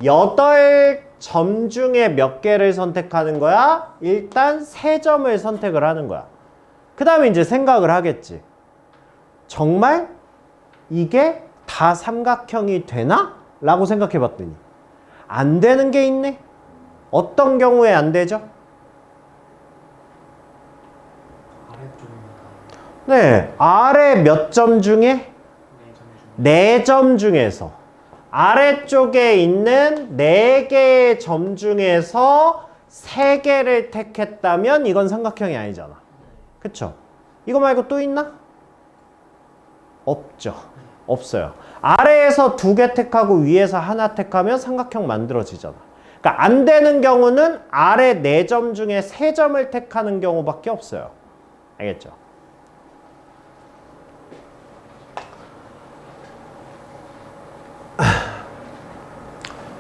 8점 중에 몇 개를 선택하는 거야? 일단 3점을 선택을 하는 거야. 그 다음에 이제 생각을 하겠지. 정말 이게 다 삼각형이 되나? 라고 생각해 봤더니 안 되는 게 있네. 어떤 경우에 안 되죠? 아래쪽입니다. 네, 아래 몇 점 중에? 4점 중에서 아래쪽에 있는 4개의 점 중에서 3개를 택했다면 이건 삼각형이 아니잖아. 그쵸? 이거 말고 또 있나? 없죠. 없어요. 아래에서 2개 택하고 위에서 하나 택하면 삼각형 만들어지잖아. 그러니까 안 되는 경우는 아래 4점 중에 3점을 택하는 경우밖에 없어요. 알겠죠?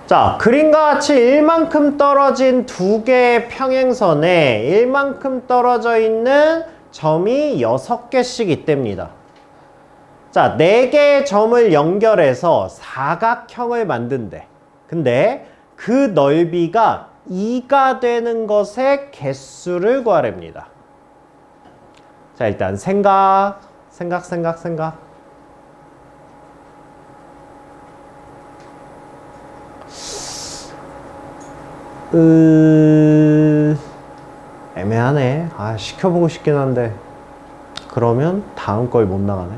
자, 그림과 같이 1만큼 떨어진 2개의 평행선에 1만큼 떨어져 있는 점이 6개씩 있답니다. 자, 4개의 점을 연결해서 사각형을 만든대. 근데 그 넓이가 2가 되는 것의 개수를 구하랍니다. 자, 일단 생각. 애매하네. 아, 시켜보고 싶긴 한데 그러면 다음 걸 못 나가네.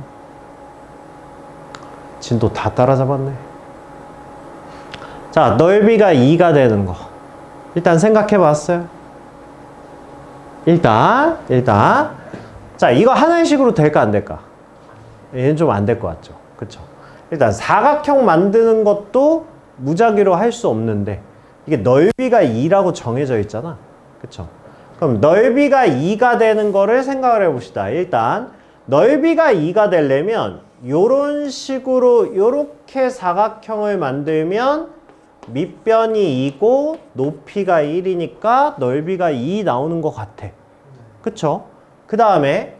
진도 다 따라잡았네. 자, 넓이가 2가 되는 거 일단 생각해 봤어요. 일단 자, 이거 하나의 식으로 될까 안 될까? 얘는 좀 안 될 것 같죠. 그쵸? 일단 사각형 만드는 것도 무작위로 할 수 없는데 이게 넓이가 2라고 정해져 있잖아. 그쵸? 그럼 넓이가 2가 되는 거를 생각을 해봅시다. 일단 넓이가 2가 되려면 요런 식으로 요렇게 사각형을 만들면 밑변이 2고 높이가 1이니까 넓이가 2 나오는 것 같아. 그쵸? 그 다음에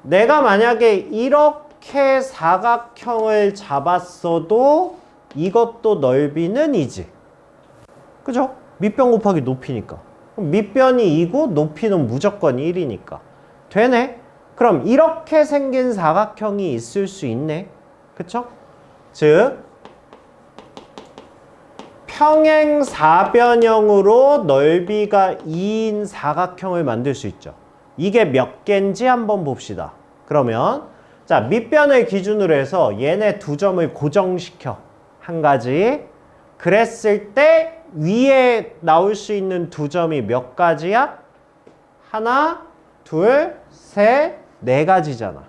내가 만약에 이렇게 사각형을 잡았어도 이것도 넓이는 2지. 그죠? 밑변 곱하기 높이니까. 밑변이 2고 높이는 무조건 1이니까 되네. 그럼 이렇게 생긴 사각형이 있을 수 있네. 그쵸? 즉 평행사변형으로 넓이가 2인 사각형을 만들 수 있죠. 이게 몇 개인지 한번 봅시다. 그러면 자, 밑변을 기준으로 해서 얘네 두 점을 고정시켜. 한 가지. 그랬을 때 위에 나올 수 있는 두 점이 몇 가지야? 하나, 둘, 셋, 네 가지잖아.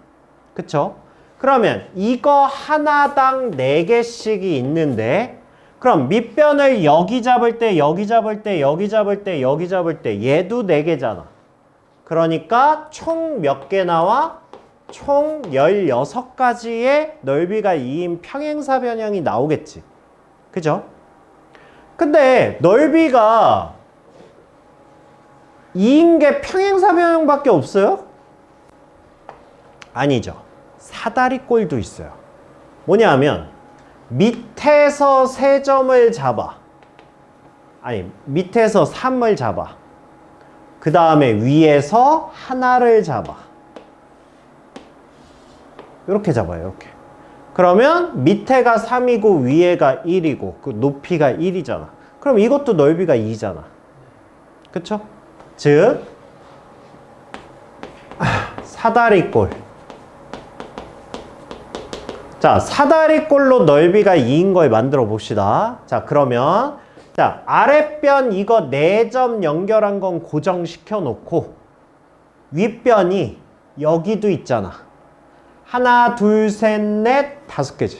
그쵸? 그러면 이거 하나당 네 개씩이 있는데 그럼 밑변을 여기 잡을 때, 여기 잡을 때, 여기 잡을 때, 여기 잡을 때 얘도 네 개잖아. 그러니까 총 몇 개 나와? 총 16가지의 넓이가 2인 평행사변형이 나오겠지. 그죠? 근데 넓이가 2인 게 평행사변형밖에 없어요? 아니죠. 사다리꼴도 있어요. 뭐냐 하면 밑에서 세 점을 잡아. 아니, 밑에서 3을 잡아. 그 다음에 위에서 하나를 잡아. 이렇게 잡아요. 이렇게. 그러면 밑에가 3이고 위에가 1이고 그 높이가 1이잖아. 그럼 이것도 넓이가 2잖아. 그쵸? 즉 사다리꼴. 자, 사다리꼴로 넓이가 2인 걸 만들어 봅시다. 자, 그러면 자, 아랫변 이거 4점 연결한 건 고정시켜 놓고 윗변이 여기도 있잖아. 하나, 둘, 셋, 넷, 5개지.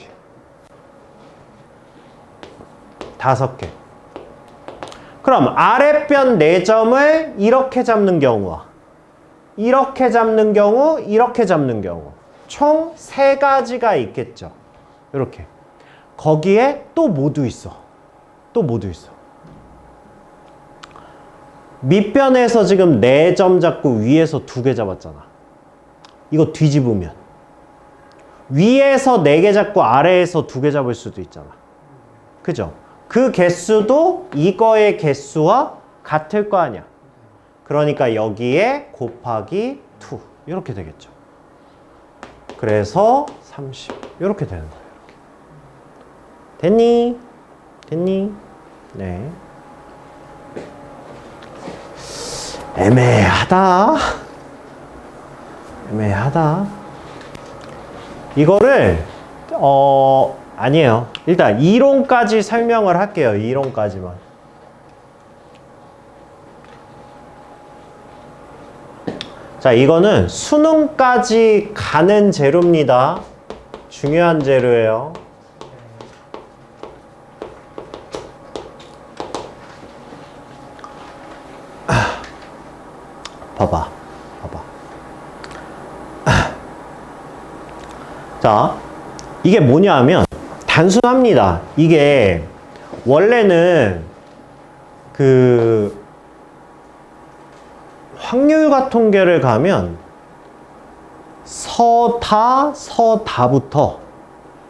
5개. 그럼 아랫변 4점을 이렇게 잡는 경우와 이렇게 잡는 경우, 이렇게 잡는 경우 총 3가지가 있겠죠. 이렇게. 거기에 또 모두 있어. 또 모두 있어. 밑변에서 지금 4점 잡고 위에서 2개 잡았잖아. 이거 뒤집으면 위에서 4개 잡고 아래에서 2개 잡을 수도 있잖아. 그죠? 그 개수도 이거의 개수와 같을 거 아니야. 그러니까 여기에 곱하기 2 이렇게 되겠죠. 그래서 30 이렇게 되는 거예요. 이렇게. 됐니? 됐니? 네. 애매하다. 애매하다. 이거를 아니에요. 일단 이론까지 설명을 할게요. 이론까지만. 자, 이거는 수능까지 가는 재료입니다. 중요한 재료예요. 봐봐. 봐봐. 자, 이게 뭐냐 하면 단순합니다. 이게 원래는 그 확률과 통계를 가면 서다부터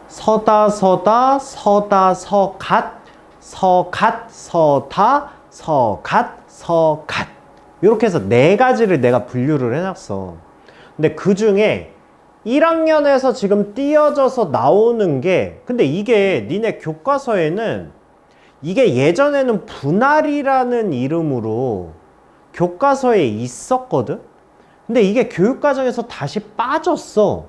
서다, 서갓 이렇게 해서 4가지를 내가 분류를 해놨어. 근데 그 중에 1학년에서 지금 띄어져서 나오는 게 근데 이게 니네 교과서에는 이게 예전에는 분할이라는 이름으로 교과서에 있었거든? 근데 이게 교육과정에서 다시 빠졌어.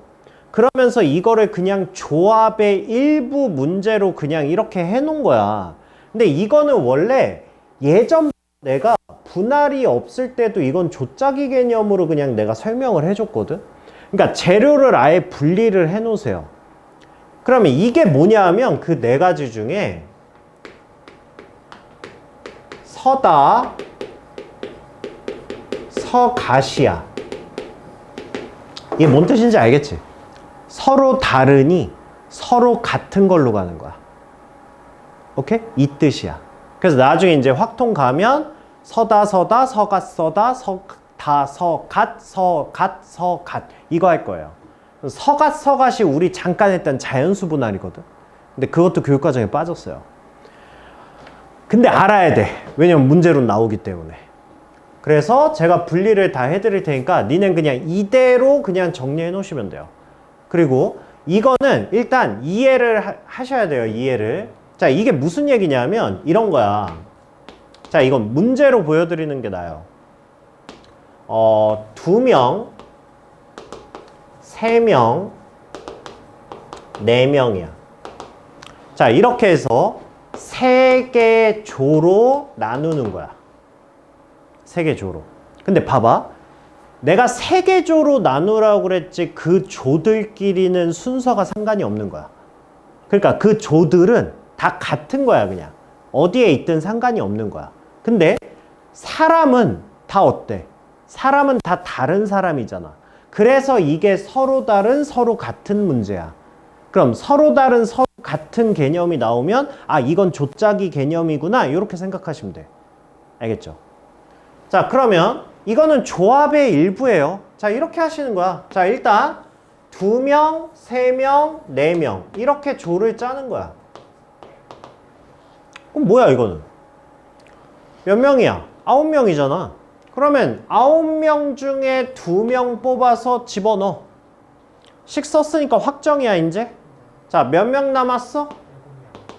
그러면서 이거를 그냥 조합의 일부 문제로 그냥 이렇게 해놓은 거야. 근데 이거는 원래 예전 내가 분할이 없을 때도 이건 조짜기 개념으로 그냥 내가 설명을 해줬거든? 그러니까 재료를 아예 분리를 해놓으세요. 그러면 이게 뭐냐 하면 그 4가지 중에 서다, 서갓이야. 이게 뭔 뜻인지 알겠지? 서로 다르니 서로 같은 걸로 가는 거야. 오케이? 이 뜻이야. 그래서 나중에 이제 확통 가면 서다, 서갓, 서갓 이거 할 거예요. 서갓이 우리 잠깐 했던 자연수 분할이거든. 근데 그것도 교육과정에 빠졌어요. 근데 알아야 돼. 왜냐면 문제로 나오기 때문에. 그래서 제가 분리를 다 해드릴 테니까 니는 그냥 이대로 그냥 정리해 놓으시면 돼요. 그리고 이거는 일단 이해를 하셔야 돼요. 이해를. 자, 이게 무슨 얘기냐면 이런 거야. 자, 이건 문제로 보여드리는 게 나아요. 2명, 3명, 4명이야. 자, 이렇게 해서 3개 조로 나누는 거야. 3개 조로. 근데 봐봐. 내가 3개 조로 나누라고 그랬지 그 조들끼리는 순서가 상관이 없는 거야. 그러니까 그 조들은 다 같은 거야, 그냥. 어디에 있든 상관이 없는 거야. 근데 사람은 다 어때? 사람은 다 다른 사람이잖아. 그래서 이게 서로 다른 서로 같은 문제야. 그럼 서로 다른 서로 같은 개념이 나오면 아, 이건 조짜기 개념이구나, 이렇게 생각하시면 돼. 알겠죠? 자, 그러면 이거는 조합의 일부예요. 자, 이렇게 하시는 거야. 자, 일단 2명, 3명, 4명 이렇게 조를 짜는 거야. 그럼 뭐야 이거는? 몇 명이야? 9명이잖아. 그러면 9명 중에 2명 뽑아서 집어넣어. 식 썼으니까 확정이야 이제. 자, 몇 명 남았어?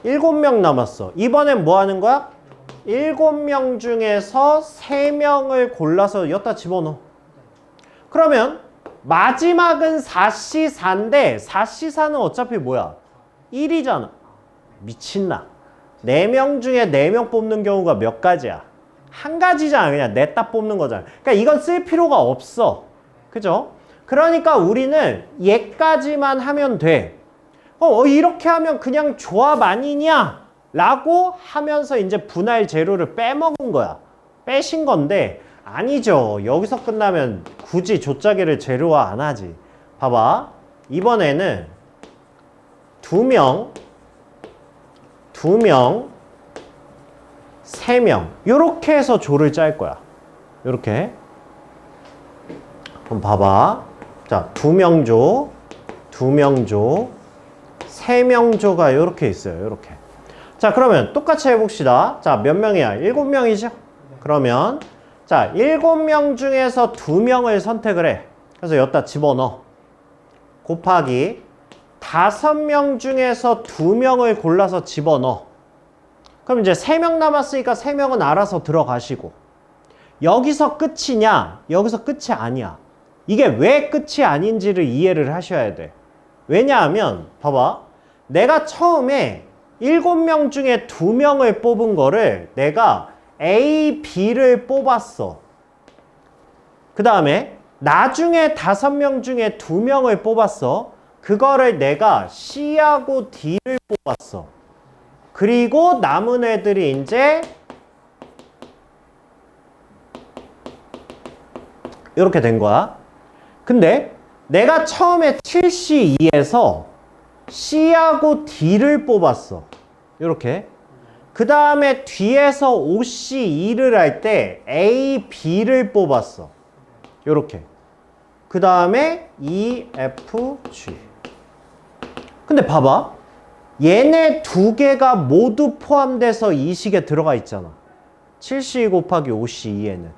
7명 남았어. 이번엔 뭐 하는 거야? 7명 중에서 3명을 골라서 여기다 집어넣어. 그러면 마지막은 4C4인데 4C4는 어차피 뭐야? 1이잖아. 미친나. 4명 중에 4명 뽑는 경우가 몇 가지야? 한 가지잖아. 그냥 냈다 뽑는 거잖아. 그러니까 이건 쓸 필요가 없어. 그죠? 그러니까 우리는 얘까지만 하면 돼. 이렇게 하면 그냥 조합 아니냐? 라고 하면서 이제 분할 재료를 빼먹은 거야. 빼신 건데 아니죠. 여기서 끝나면 굳이 조짜기를 재료화 안 하지. 봐봐. 이번에는 2명, 3명 요렇게 해서 조를 짤 거야. 요렇게. 그럼 봐봐. 자, 2명 조, 2명 조, 3명 조가 요렇게 있어요. 요렇게. 자, 그러면 똑같이 해봅시다. 자, 몇 명이야? 7명이죠? 그러면 자, 7명 중에서 2명을 선택을 해. 그래서 여기다 집어넣어. 곱하기 5명 중에서 2명을 골라서 집어넣어. 그럼 이제 3명 남았으니까 3명은 알아서 들어가시고. 여기서 끝이냐? 여기서 끝이 아니야. 이게 왜 끝이 아닌지를 이해를 하셔야 돼. 왜냐하면 봐봐. 내가 처음에 7명 중에 2명을 뽑은 거를 내가 A, B를 뽑았어. 그 다음에 나중에 5명 중에 2명을 뽑았어. 그거를 내가 C하고 D를 뽑았어. 그리고 남은 애들이 이제 이렇게 된 거야. 근데 내가 처음에 7C2에서 C하고 D를 뽑았어. 이렇게. 그 다음에 뒤에서 OC2를 할 때 A, B를 뽑았어. 이렇게. 그 다음에 E, F, G. 근데 봐봐. 얘네 두 개가 모두 포함돼서 이 식에 들어가 있잖아. 7C 곱하기 5C2에는.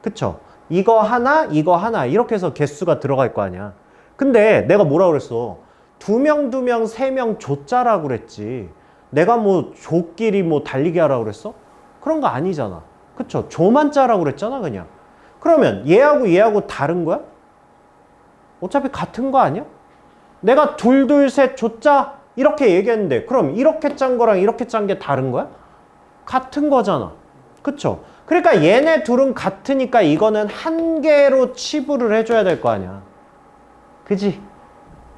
그쵸? 이거 하나, 이거 하나. 이렇게 해서 개수가 들어갈 거 아니야. 근데 내가 뭐라고 그랬어? 2명, 2명, 3명 조짜라고 그랬지. 내가 뭐 조끼리 뭐 달리기 하라고 그랬어? 그런 거 아니잖아. 그쵸? 조만 짜라고 그랬잖아, 그냥. 그러면 얘하고 얘하고 다른 거야? 어차피 같은 거 아니야? 내가 둘, 둘, 셋 조짜 이렇게 얘기했는데 그럼 이렇게 짠 거랑 이렇게 짠 게 다른 거야? 같은 거잖아. 그쵸? 그러니까 얘네 둘은 같으니까 이거는 한 개로 치부를 해줘야 될 거 아니야. 그지?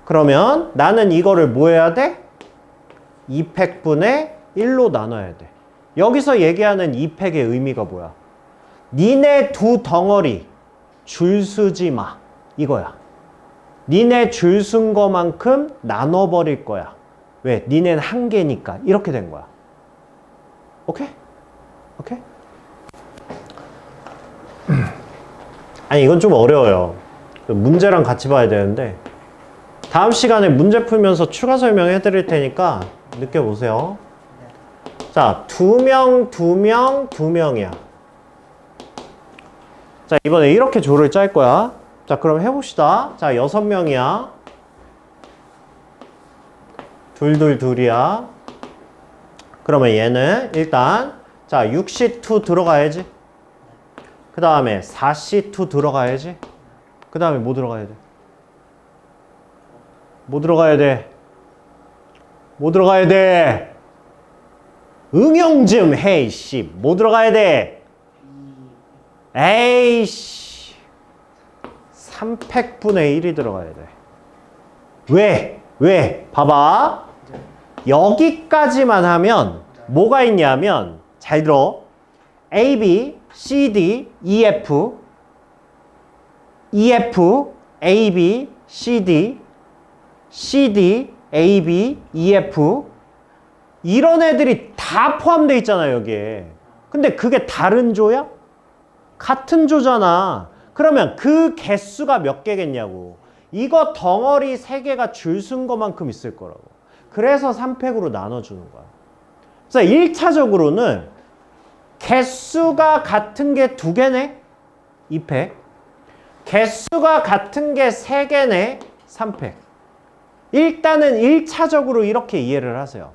그러면 나는 이거를 뭐 해야 돼? 2팩분의 1로 나눠야 돼. 여기서 얘기하는 2팩의 의미가 뭐야? 니네 두 덩어리 줄 서지 마. 이거야. 니네 줄 쓴 거만큼 나눠버릴 거야. 왜? 니네는 한 개니까. 이렇게 된 거야. 오케이? 오케이? 아니, 이건 좀 어려워요. 문제랑 같이 봐야 되는데 다음 시간에 문제 풀면서 추가 설명해 드릴 테니까 느껴보세요. 자, 2명, 2명, 2명이야. 자, 이번에 이렇게 조를 짤 거야. 자, 그럼 해봅시다. 자, 6명이야. 둘이야. 그러면 얘는 일단 자 6C2 들어가야지. 그 다음에 4C2 들어가야지. 그 다음에 뭐 들어가야 돼? 뭐 들어가야 돼? 뭐 들어가야 돼? 응용 좀 해, 씨. 뭐 들어가야 돼? 에이씨. 300분의 1이 들어가야 돼. 왜? 왜? 봐봐. 여기까지만 하면 뭐가 있냐면 잘 들어. A, B, C, D, E, F, E, F, A, B, C, D, C, D, A, B, E, F 이런 애들이 다 포함되어 있잖아 여기에. 근데 그게 다른 조야? 같은 조잖아. 그러면 그 개수가 몇 개겠냐고. 이거 덩어리 3개가 줄 쓴 것만큼 있을 거라고. 그래서 3팩으로 나눠주는 거야. 그래서 1차적으로는 개수가 같은 게 2개네? 2팩. 개수가 같은 게 3개네? 3팩. 일단은 1차적으로 이렇게 이해를 하세요.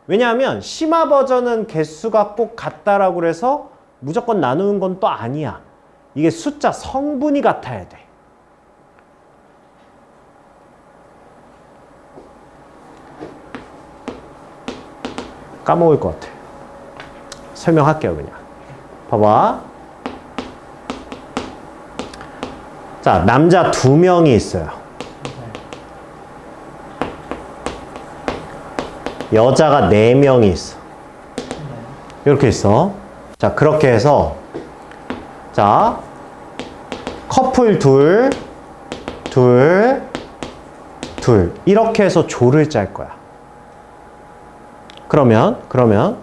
왜냐하면 심화 버전은 개수가 꼭 같다라고 해서 무조건 나누는 건 또 아니야. 이게 숫자 성분이 같아야 돼. 까먹을 것 같아. 설명할게요, 그냥. 봐봐. 자, 남자 2명이 있어요. 여자가 4명이 있어. 이렇게 있어. 자, 그렇게 해서 자, 커플 둘 이렇게 해서 조를 짤 거야. 그러면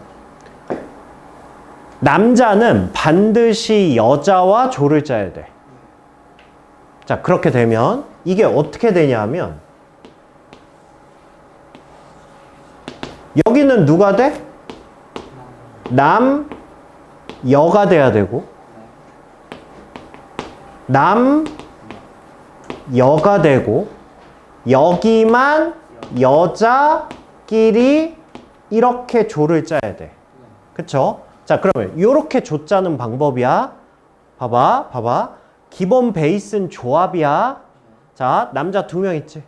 남자는 반드시 여자와 조를 짜야 돼. 자, 그렇게 되면 이게 어떻게 되냐면 여기는 누가 돼? 남, 여가 돼야 되고 남, 여가 되고 여기만 여자끼리 이렇게 조를 짜야 돼. 그쵸? 자, 그러면 이렇게 조 짜는 방법이야. 봐봐. 기본 베이스는 조합이야. 자, 남자 2명 있지?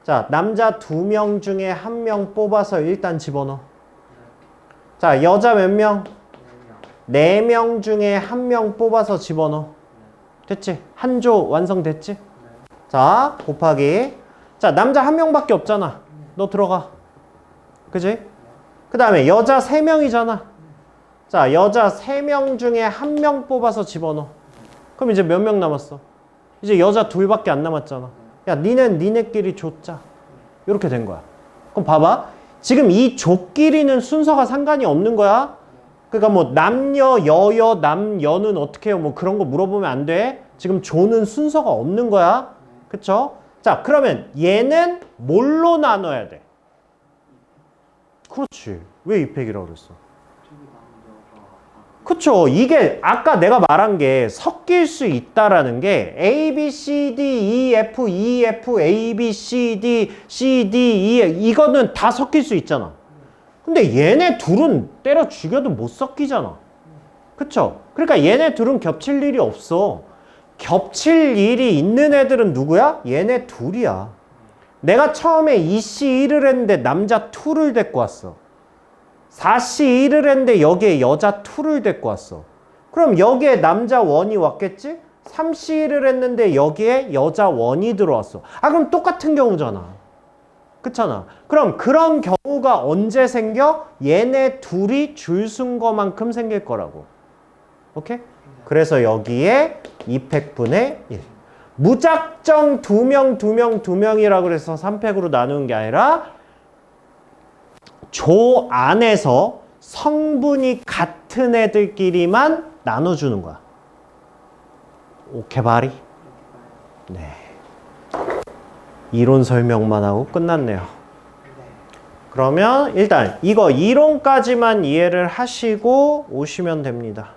자, 남자 2명 중에 1명 뽑아서 일단 집어넣어. 자, 여자 몇 명? 4명 중에 1명 뽑아서 집어넣어. 됐지? 한 조 완성됐지? 자, 곱하기. 자, 남자 1명밖에 없잖아. 너 들어가. 그지? 그 다음에 여자 3명이잖아. 자, 여자 3명 중에 1명 뽑아서 집어넣어. 그럼 이제 몇 명 남았어? 이제 여자 2밖에 안 남았잖아. 야, 니네끼리 줬자. 이렇게 된 거야. 그럼 봐봐. 지금 이 조끼리는 순서가 상관이 없는 거야. 그러니까 뭐 남녀, 여여, 남여는 어떻게 해요? 뭐 그런 거 물어보면 안 돼. 지금 조는 순서가 없는 거야. 그쵸? 자, 그러면 얘는 뭘로 나눠야 돼? 그렇지. 왜 2팩이라고 그랬어? 그쵸. 이게 아까 내가 말한 게 섞일 수 있다라는 게 A, B, C, D, E, F, E, F, A, B, C, D, C, D, E 이거는 다 섞일 수 있잖아. 근데 얘네 둘은 때려 죽여도 못 섞이잖아. 그쵸? 그러니까 얘네 둘은 겹칠 일이 없어. 겹칠 일이 있는 애들은 누구야? 얘네 둘이야. 내가 처음에 2C1을 했는데 남자 2를 데리고 왔어. 4C1을 했는데 여기에 여자 2를 데리고 왔어. 그럼 여기에 남자 1이 왔겠지? 3C1을 했는데 여기에 여자 1이 들어왔어. 아, 그럼 똑같은 경우잖아. 그렇잖아. 그럼 그런 경우가 언제 생겨? 얘네 둘이 줄 쓴 거만큼 생길 거라고. 오케이? 그래서 여기에 2팩분의 1. 무작정 2명이라고 그래서 3팩으로 나누는 게 아니라 조 안에서 성분이 같은 애들끼리만 나눠주는 거야. 오케이, 바리? 네. 이론 설명만 하고 끝났네요. 그러면 일단 이거 이론까지만 이해를 하시고 오시면 됩니다.